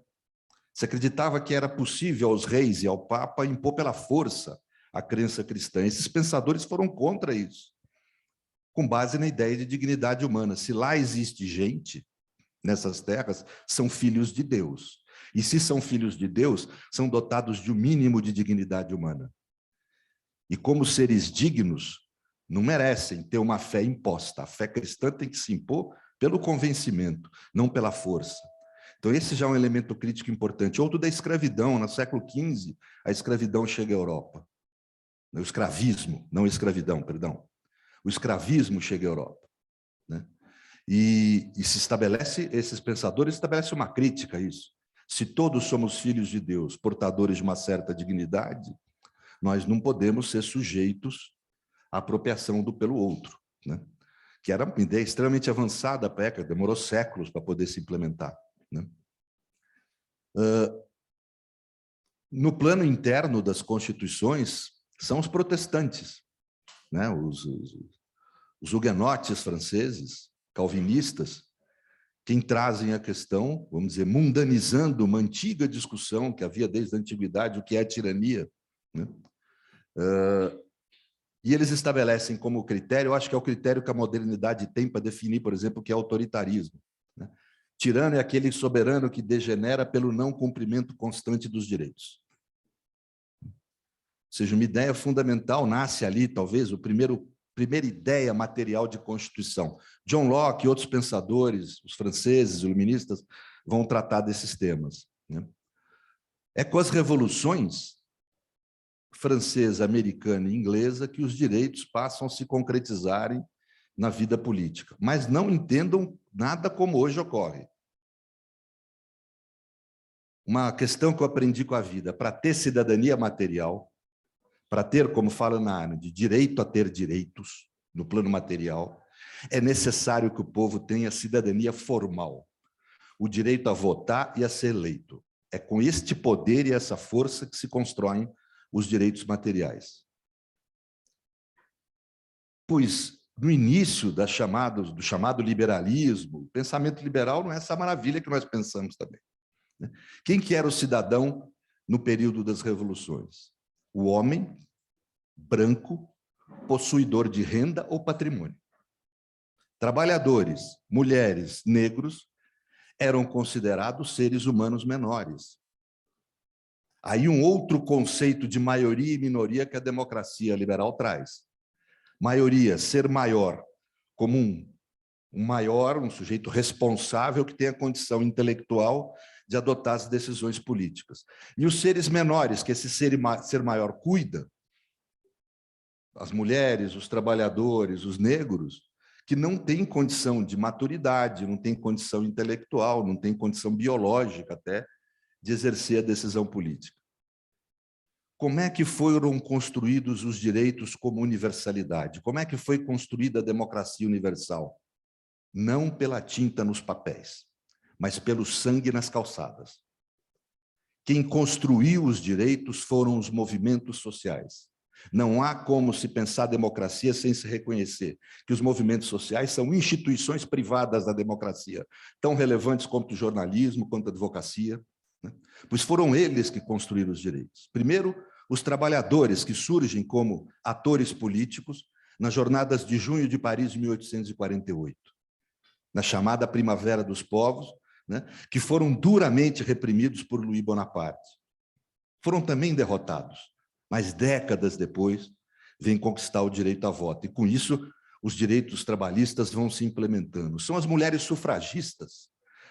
Se acreditava que era possível aos reis e ao Papa impor pela força a crença cristã. Esses pensadores foram contra isso, com base na ideia de dignidade humana. Se lá existe gente, nessas terras, são filhos de Deus. E se são filhos de Deus, são dotados de um mínimo de dignidade humana. E como seres dignos, não merecem ter uma fé imposta. A fé cristã tem que se impor pelo convencimento, não pela força. Então, esse já é um elemento crítico importante. Outro da escravidão. No século XV, a escravidão chega à Europa. O escravismo, não escravidão, perdão. O escravismo chega à Europa. E se estabelece, esses pensadores estabelecem uma crítica a isso. Se todos somos filhos de Deus, portadores de uma certa dignidade, nós não podemos ser sujeitos à apropriação do pelo outro, que era uma ideia extremamente avançada para a época, demorou séculos para poder se implementar. No plano interno das constituições, são os protestantes, os huguenotes franceses, calvinistas, quem trazem a questão, vamos dizer, mundanizando uma antiga discussão que havia desde a antiguidade, o que é tirania, né? E eles estabelecem como critério, eu acho que é o critério que a modernidade tem para definir, por exemplo, o que é autoritarismo, né? Tirano é aquele soberano que degenera pelo não cumprimento constante dos direitos. Ou seja, uma ideia fundamental nasce ali, talvez, primeira ideia material de Constituição. John Locke e outros pensadores, os franceses, os iluministas, vão tratar desses temas, né? É com as revoluções francesa, americana e inglesa que os direitos passam a se concretizarem na vida política. Mas não entendam nada como hoje ocorre. Uma questão que eu aprendi com a vida: para ter cidadania material, para ter, como fala na Arendt, direito a ter direitos no plano material, é necessário que o povo tenha cidadania formal, o direito a votar e a ser eleito. É com este poder e essa força que se constroem os direitos materiais. Pois, no início do chamado liberalismo, o pensamento liberal não é essa maravilha que nós pensamos também, né? Quem que era o cidadão no período das revoluções? O homem branco, possuidor de renda ou patrimônio. Trabalhadores, mulheres, negros eram considerados seres humanos menores. Aí um outro conceito de maioria e minoria que a democracia liberal traz. Maioria, ser maior, como um sujeito responsável que tem a condição intelectual de adotar as decisões políticas. E os seres menores, que esse ser maior cuida, as mulheres, os trabalhadores, os negros, que não têm condição de maturidade, não têm condição intelectual, não têm condição biológica até, de exercer a decisão política. Como é que foram construídos os direitos como universalidade? Como é que foi construída a democracia universal? Não pela tinta nos papéis, mas pelo sangue nas calçadas. Quem construiu os direitos foram os movimentos sociais. Não há como se pensar a democracia sem se reconhecer que os movimentos sociais são instituições privadas da democracia, tão relevantes quanto o jornalismo, quanto a advocacia, né? Pois foram eles que construíram os direitos. Primeiro, os trabalhadores que surgem como atores políticos nas jornadas de junho de Paris de 1848, na chamada Primavera dos Povos, né, que foram duramente reprimidos por Louis Bonaparte. Foram também derrotados, mas décadas depois vêm conquistar o direito a voto. E com isso, os direitos trabalhistas vão se implementando. São as mulheres sufragistas,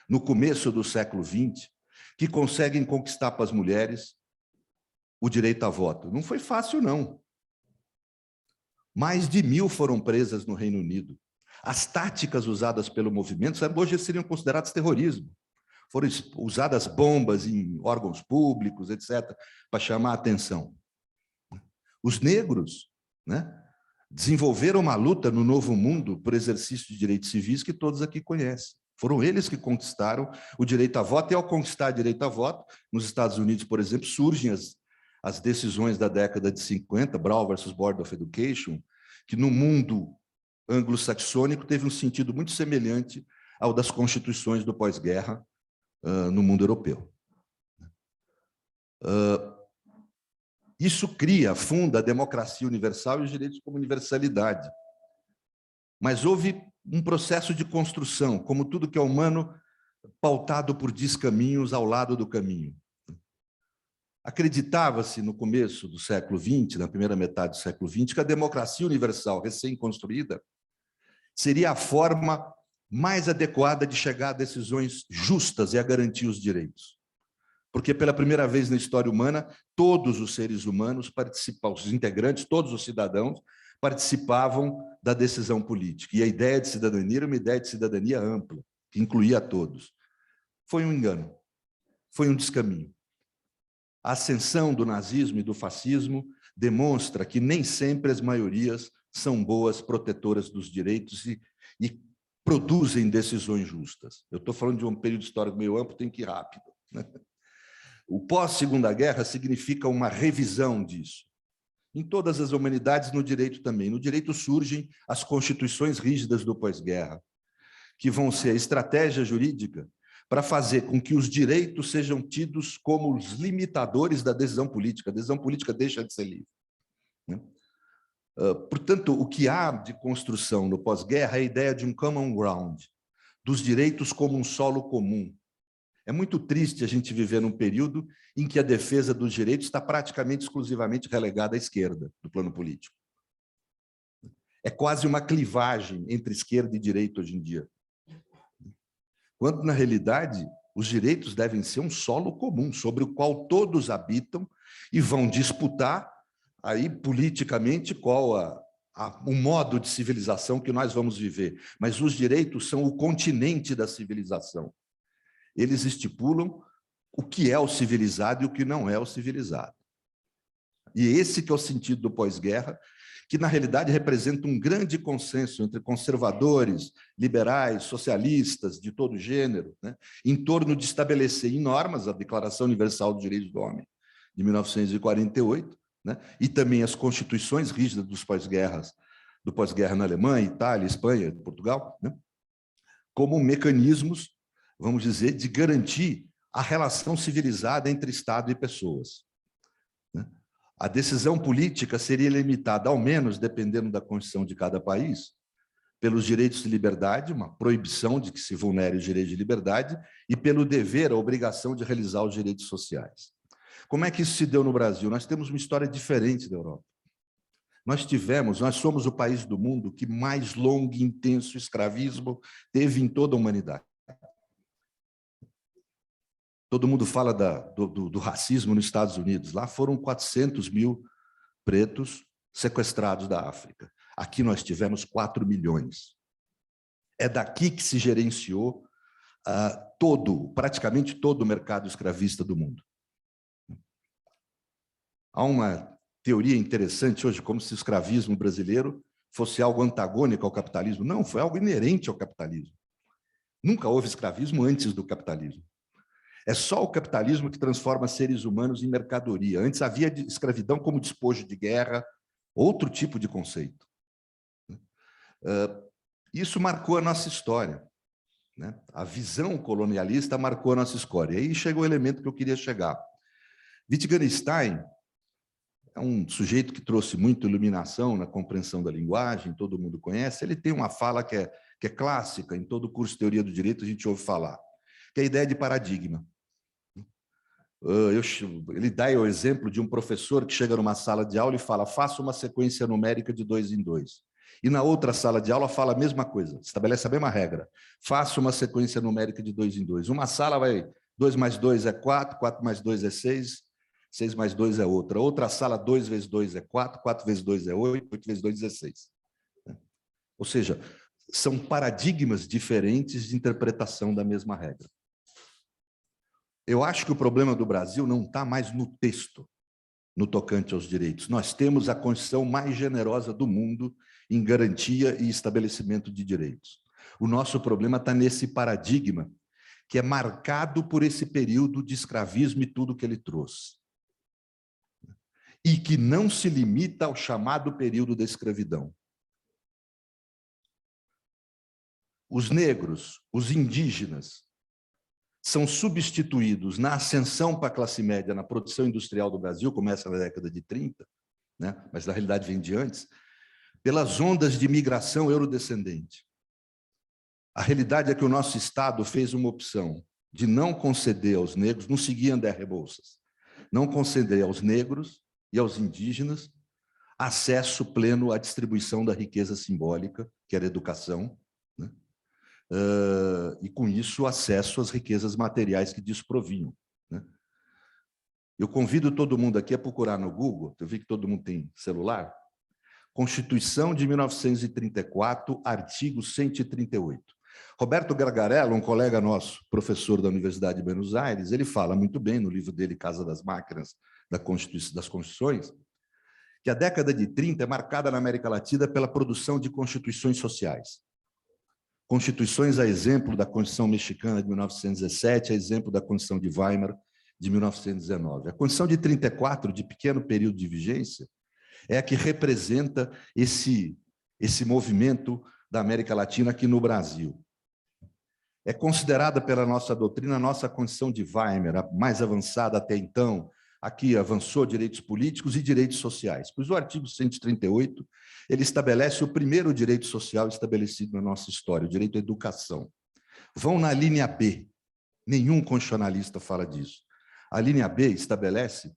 no começo do século XX, que conseguem conquistar para as mulheres o direito a voto. Não foi fácil, não. Mais de 1000 foram presas no Reino Unido. As táticas usadas pelo movimento hoje seriam consideradas terrorismo. Foram usadas bombas em órgãos públicos, etc., para chamar a atenção. Os negros, né, desenvolveram uma luta no Novo Mundo por exercício de direitos civis que todos aqui conhecem. Foram eles que conquistaram o direito a voto, e ao conquistar o direito a voto, nos Estados Unidos, por exemplo, surgem as decisões da década de 50, Brown versus Board of Education, que no mundo anglo-saxônico teve um sentido muito semelhante ao das constituições do pós-guerra no mundo europeu. Isso funda a democracia universal e os direitos como universalidade. Mas houve um processo de construção, como tudo que é humano, pautado por descaminhos ao lado do caminho. Acreditava-se no começo do século XX, na primeira metade do século XX, que a democracia universal recém-construída seria a forma mais adequada de chegar a decisões justas e a garantir os direitos. Porque pela primeira vez na história humana, todos os seres humanos participavam, os integrantes, todos os cidadãos, participavam da decisão política. E a ideia de cidadania era uma ideia de cidadania ampla, que incluía a todos. Foi um engano, foi um descaminho. A ascensão do nazismo e do fascismo demonstra que nem sempre as maiorias são boas protetoras dos direitos e produzem decisões justas. Eu estou falando de um período histórico meio amplo, tem que ir rápido, né? O pós-Segunda Guerra significa uma revisão disso. Em todas as humanidades, no direito também. No direito surgem as constituições rígidas do pós-guerra. que vão ser a estratégia jurídica para fazer com que os direitos sejam tidos como os limitadores da decisão política. A decisão política deixa de ser livre, né? Portanto, o que há de construção no pós-guerra é a ideia de um common ground, dos direitos como um solo comum. É muito triste a gente viver num período em que a defesa dos direitos está praticamente exclusivamente relegada à esquerda do plano político. É quase uma clivagem entre esquerda e direita hoje em dia. Quando, na realidade, os direitos devem ser um solo comum, sobre o qual todos habitam e vão disputar aí politicamente qual o modo de civilização que nós vamos viver. Mas os direitos são o continente da civilização. Eles estipulam o que é o civilizado e o que não é o civilizado. E esse que é o sentido do pós-guerra, que na realidade representa um grande consenso entre conservadores, liberais, socialistas, de todo gênero, né, em torno de estabelecer em normas a Declaração Universal dos Direitos do Homem, de 1948, né, e também as constituições rígidas dos pós-guerras, do pós-guerra na Alemanha, Itália, Espanha, Portugal, né, como mecanismos, vamos dizer, de garantir a relação civilizada entre Estado e pessoas, né? A decisão política seria limitada, ao menos, dependendo da Constituição de cada país, pelos direitos de liberdade, uma proibição de que se vulnere os direitos de liberdade, e pelo dever, a obrigação de realizar os direitos sociais. Como é que isso se deu no Brasil? Nós temos uma história diferente da Europa. Nós somos o país do mundo que mais longo e intenso escravismo teve em toda a humanidade. Todo mundo fala do racismo nos Estados Unidos. Lá foram 400 mil pretos sequestrados da África. Aqui nós tivemos 4 milhões. É daqui que se gerenciou praticamente todo o mercado escravista do mundo. Há uma teoria interessante hoje, como se o escravismo brasileiro fosse algo antagônico ao capitalismo. Não, foi algo inerente ao capitalismo. Nunca houve escravismo antes do capitalismo. É só o capitalismo que transforma seres humanos em mercadoria. Antes havia escravidão como despojo de guerra, outro tipo de conceito. Isso marcou a nossa história, né? A visão colonialista marcou a nossa história. E aí chegou o elemento que eu queria chegar. Wittgenstein é um sujeito que trouxe muita iluminação na compreensão da linguagem, todo mundo conhece. Ele tem uma fala que é clássica, em todo o curso de Teoria do Direito a gente ouve falar, que é a ideia de paradigma. Ele dá o exemplo de um professor que chega numa sala de aula e fala: faça uma sequência numérica de 2 em 2. E na outra sala de aula fala a mesma coisa, estabelece a mesma regra. Faça uma sequência numérica de 2 em 2. Uma sala vai 2 mais 2 é 4, 4 mais 2 é 6, 6 mais 2 é outra. Outra sala, 2 vezes 2 é 4, 4 vezes 2 é 8, 8 vezes 2 é 6. Ou seja, são paradigmas diferentes de interpretação da mesma regra. Eu acho que o problema do Brasil não está mais no texto, no tocante aos direitos. Nós temos a Constituição mais generosa do mundo em garantia e estabelecimento de direitos. O nosso problema está nesse paradigma, que é marcado por esse período de escravismo e tudo que ele trouxe. E que não se limita ao chamado período da escravidão. Os negros, os indígenas, são substituídos na ascensão para a classe média, na produção industrial do Brasil, começa na década de 30, né? Mas na realidade vem de antes, pelas ondas de migração eurodescendente. A realidade é que o nosso Estado fez uma opção de não conceder aos negros, não seguir André Rebouças, não conceder aos negros e aos indígenas acesso pleno à distribuição da riqueza simbólica, que era a educação, né? E, com isso, acesso às riquezas materiais que disso provinham, né? Eu convido todo mundo aqui a procurar no Google, eu vi que todo mundo tem celular, Constituição de 1934, artigo 138. Roberto Gargarello, um colega nosso, professor da Universidade de Buenos Aires, ele fala muito bem no livro dele, Casa das Máquinas, das Constituições, que a década de 30 é marcada na América Latina pela produção de constituições sociais. Constituições a exemplo da Constituição Mexicana de 1917, a exemplo da Constituição de Weimar de 1919. A Constituição de 34, de pequeno período de vigência, é a que representa esse movimento da América Latina aqui no Brasil. É considerada pela nossa doutrina a nossa condição de Weimar, a mais avançada até então. Aqui avançou direitos políticos e direitos sociais. Pois o artigo 138, ele estabelece o primeiro direito social estabelecido na nossa história, o direito à educação. Vão na linha B. Nenhum constitucionalista fala disso. A linha B estabelece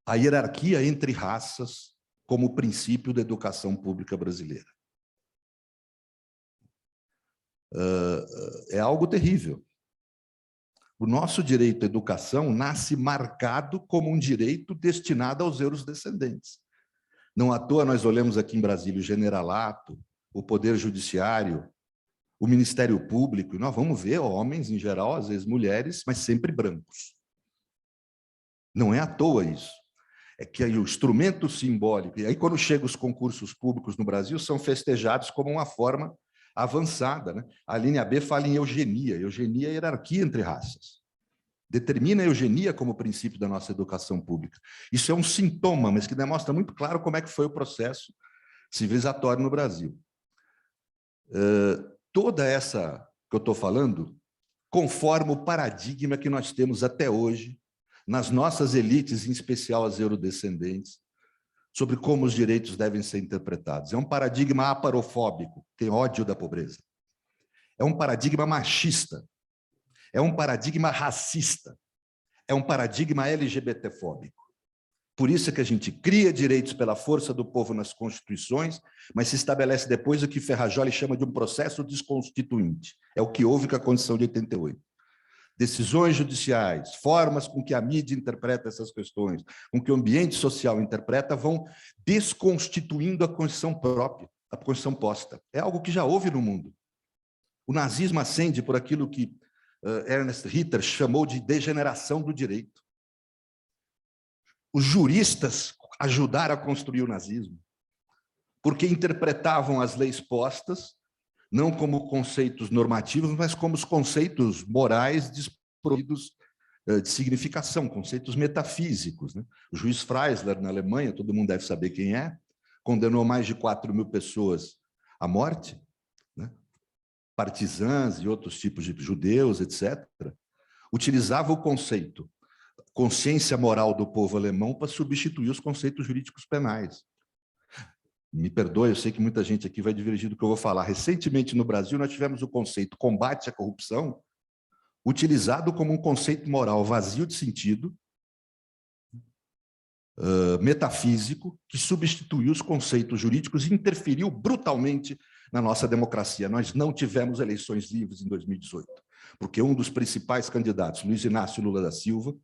a hierarquia entre raças como princípio da educação pública brasileira. É algo terrível. O nosso direito à educação nasce marcado como um direito destinado aos eurodescendentes. Não à toa nós olhamos aqui em Brasília o generalato, o Poder Judiciário, o Ministério Público, e nós vamos ver homens, em geral, às vezes mulheres, mas sempre brancos. Não é à toa isso. É que aí o instrumento simbólico, e aí quando chegam os concursos públicos no Brasil, são festejados como uma forma avançada, né? A linha B fala em eugenia. Eugenia é a hierarquia entre raças. Determina a eugenia como princípio da nossa educação pública. Isso é um sintoma, mas que demonstra muito claro como é que foi o processo civilizatório no Brasil. Toda essa que eu estou falando conforma o paradigma que nós temos até hoje nas nossas elites, em especial as eurodescendentes, sobre como os direitos devem ser interpretados. É um paradigma aparofóbico, tem ódio da pobreza. É um paradigma machista. É um paradigma racista. É um paradigma LGBTfóbico. Por isso é que a gente cria direitos pela força do povo nas constituições, mas se estabelece depois o que Ferrajoli chama de um processo desconstituinte. É o que houve com a Constituição de 88. Decisões judiciais, formas com que a mídia interpreta essas questões, com que o ambiente social interpreta, vão desconstituindo a Constituição própria, a Constituição posta. É algo que já houve no mundo. O nazismo ascende por aquilo que Ernst Ritter chamou de degeneração do direito. Os juristas ajudaram a construir o nazismo, porque interpretavam as leis postas não como conceitos normativos, mas como os conceitos morais desprovidos de significação, conceitos metafísicos, né? O juiz Freisler, na Alemanha, todo mundo deve saber quem é, condenou mais de 4.000 pessoas à morte, né? Partisãs e outros tipos de judeus, etc. Utilizava o conceito consciência moral do povo alemão para substituir os conceitos jurídicos penais. Me perdoe, eu sei que muita gente aqui vai divergir do que eu vou falar. Recentemente, no Brasil, nós tivemos o conceito combate à corrupção utilizado como um conceito moral vazio de sentido, metafísico, que substituiu os conceitos jurídicos e interferiu brutalmente na nossa democracia. Nós não tivemos eleições livres em 2018, porque um dos principais candidatos, Luiz Inácio Lula da Silva,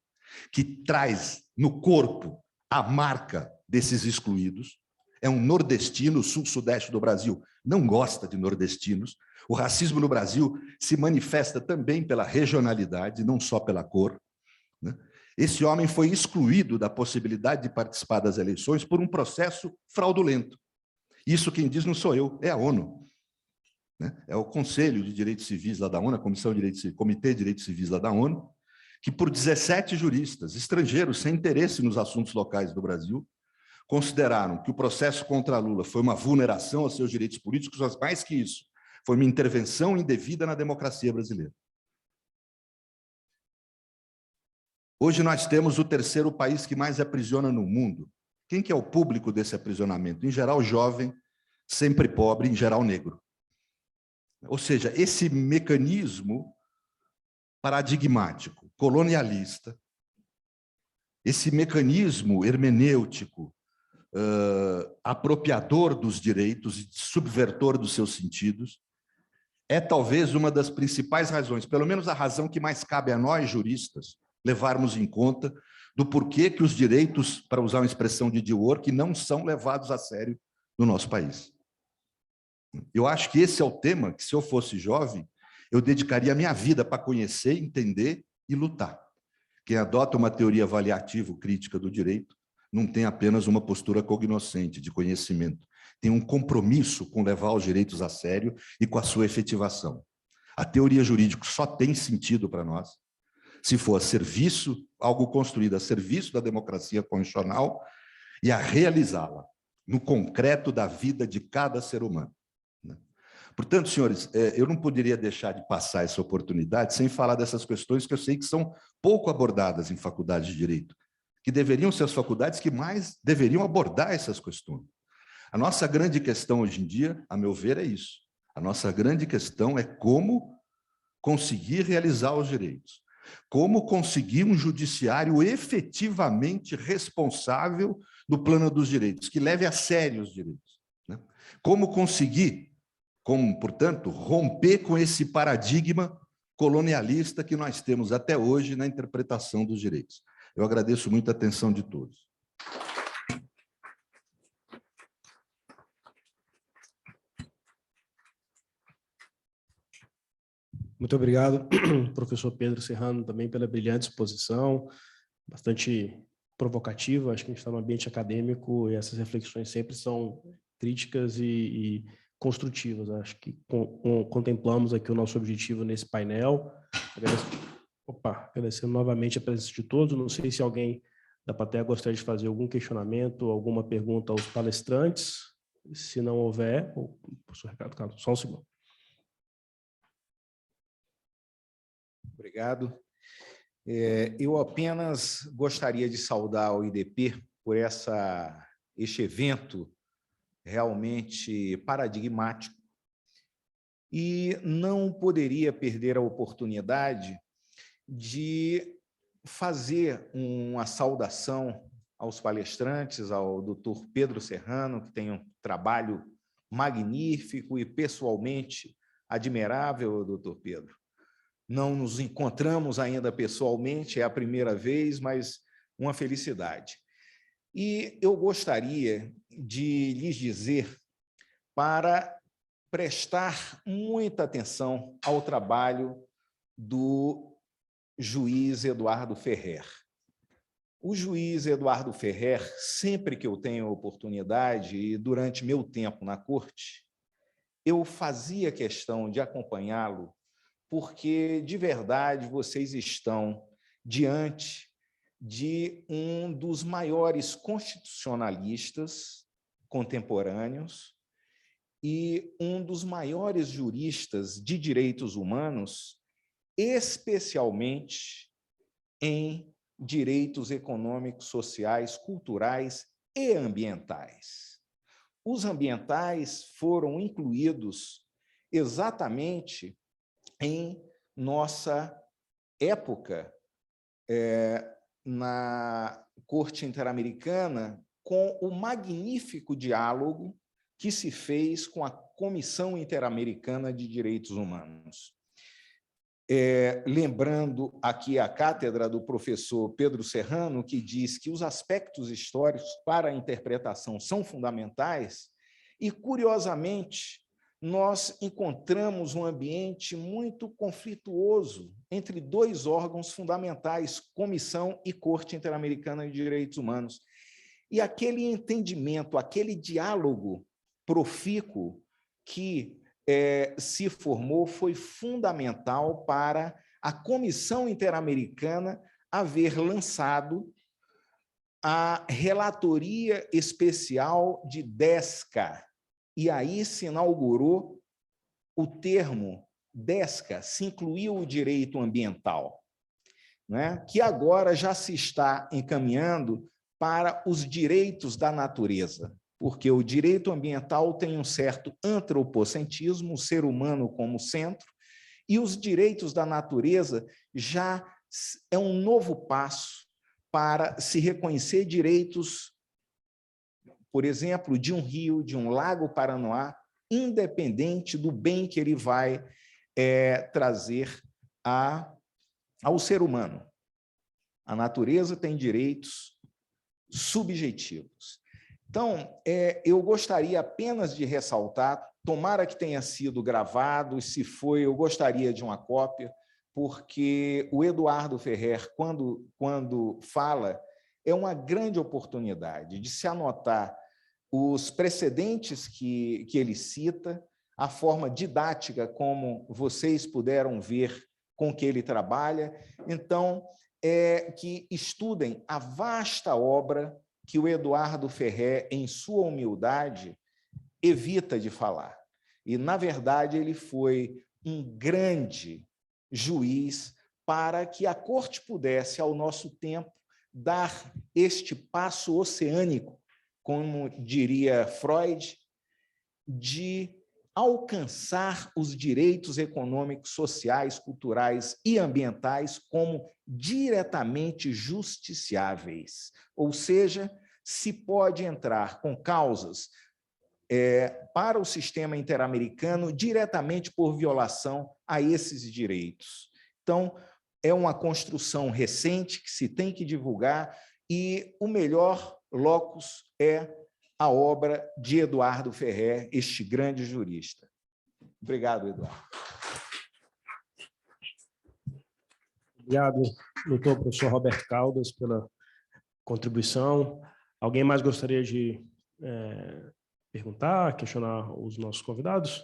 que traz no corpo a marca desses excluídos, é um nordestino, sul-sudeste do Brasil, não gosta de nordestinos. O racismo no Brasil se manifesta também pela regionalidade, não só pela cor, né? Esse homem foi excluído da possibilidade de participar das eleições por um processo fraudulento. Isso quem diz não sou eu, é a ONU, né? É o Conselho de Direitos Civis lá da ONU, a Comitê de Direitos Civis lá da ONU, que por 17 juristas estrangeiros sem interesse nos assuntos locais do Brasil, consideraram que o processo contra Lula foi uma vulneração aos seus direitos políticos, mas mais que isso, foi uma intervenção indevida na democracia brasileira. Hoje nós temos o terceiro país que mais aprisiona no mundo. Quem que é o público desse aprisionamento? Em geral, jovem, sempre pobre, em geral, negro. Ou seja, esse mecanismo paradigmático, colonialista, esse mecanismo hermenêutico, apropriador dos direitos e subvertor dos seus sentidos, é talvez uma das principais razões, pelo menos a razão que mais cabe a nós, juristas, levarmos em conta do porquê que os direitos, para usar uma expressão de Dwork, não são levados a sério no nosso país. Eu acho que esse é o tema que, se eu fosse jovem, eu dedicaria a minha vida para conhecer, entender e lutar. Quem adota uma teoria avaliativo-crítica do direito não tem apenas uma postura cognoscente de conhecimento, tem um compromisso com levar os direitos a sério e com a sua efetivação. A teoria jurídica só tem sentido para nós se for a serviço, algo construído a serviço da democracia constitucional e a realizá-la no concreto da vida de cada ser humano. Portanto, senhores, eu não poderia deixar de passar essa oportunidade sem falar dessas questões que eu sei que são pouco abordadas em faculdades de Direito, que deveriam ser as faculdades que mais deveriam abordar essas questões. A nossa grande questão hoje em dia, a meu ver, é isso. A nossa grande questão é como conseguir realizar os direitos, como conseguir um judiciário efetivamente responsável do plano dos direitos, que leve a sério os direitos, né? Como conseguir, portanto, romper com esse paradigma colonialista que nós temos até hoje na interpretação dos direitos. Eu agradeço muito a atenção de todos. Muito obrigado, professor Pedro Serrano, também pela brilhante exposição, bastante provocativa. Acho que a gente está no ambiente acadêmico e essas reflexões sempre são críticas e construtivas. Acho que contemplamos aqui o nosso objetivo nesse painel. Agradecendo novamente a presença de todos. Não sei se alguém da plateia gostaria de fazer algum questionamento, alguma pergunta aos palestrantes. Se não houver, o professor Ricardo Carlos, só um segundo. Obrigado. Eu apenas gostaria de saudar o IDP por este evento realmente paradigmático e não poderia perder a oportunidade de fazer uma saudação aos palestrantes, ao doutor Pedro Serrano, que tem um trabalho magnífico e pessoalmente admirável, doutor Pedro. Não nos encontramos ainda pessoalmente, é a primeira vez, mas uma felicidade. E eu gostaria de lhes dizer para prestar muita atenção ao trabalho do juiz Eduardo Ferrer. O juiz Eduardo Ferrer, sempre que eu tenho a oportunidade, e durante meu tempo na corte, eu fazia questão de acompanhá-lo, porque, de verdade, vocês estão diante de um dos maiores constitucionalistas contemporâneos e um dos maiores juristas de direitos humanos, especialmente em direitos econômicos, sociais, culturais e ambientais. Os ambientais foram incluídos exatamente em nossa época na Corte Interamericana, com o magnífico diálogo que se fez com a Comissão Interamericana de Direitos Humanos. Lembrando aqui a cátedra do professor Pedro Serrano, que diz que os aspectos históricos para a interpretação são fundamentais, e, curiosamente, nós encontramos um ambiente muito conflituoso entre dois órgãos fundamentais, Comissão e Corte Interamericana de Direitos Humanos. E aquele entendimento, aquele diálogo profícuo que se formou foi fundamental para a Comissão Interamericana haver lançado a Relatoria Especial de DESCA, e aí se inaugurou o termo DESCA, se incluiu o direito ambiental, né? Que agora já se está encaminhando para os direitos da natureza, porque o direito ambiental tem um certo antropocentrismo, o ser humano como centro, e os direitos da natureza já é um novo passo para se reconhecer direitos, por exemplo, de um rio, de um lago Paranoá, independente do bem que ele vai trazer ao ser humano. A natureza tem direitos subjetivos. Então, eu gostaria apenas de ressaltar, tomara que tenha sido gravado, e se foi, eu gostaria de uma cópia, porque o Eduardo Ferrer, quando fala, é uma grande oportunidade de se anotar os precedentes que ele cita, a forma didática como vocês puderam ver com que ele trabalha. Então, que estudem a vasta obra que o Eduardo Ferrer, em sua humildade, evita de falar. E, na verdade, ele foi um grande juiz para que a corte pudesse, ao nosso tempo, dar este passo oceânico, como diria Freud, de alcançar os direitos econômicos, sociais, culturais e ambientais como diretamente justiciáveis. Ou seja, se pode entrar com causas para o sistema interamericano diretamente por violação a esses direitos. Então, é uma construção recente que se tem que divulgar e o melhor locus é a obra de Eduardo Ferrer, este grande jurista. Obrigado, Eduardo. Obrigado, doutor professor Roberto Caldas, pela contribuição. Alguém mais gostaria de perguntar, questionar os nossos convidados?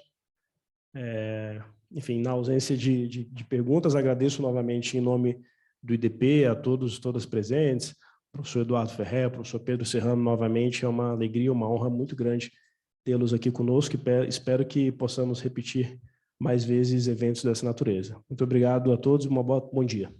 Enfim, na ausência de perguntas, agradeço novamente em nome do IDP a todos e todas presentes, professor Eduardo Ferrer, professor Pedro Serrano, novamente, é uma alegria, uma honra muito grande tê-los aqui conosco e espero que possamos repetir mais vezes eventos dessa natureza. Muito obrigado a todos e bom dia.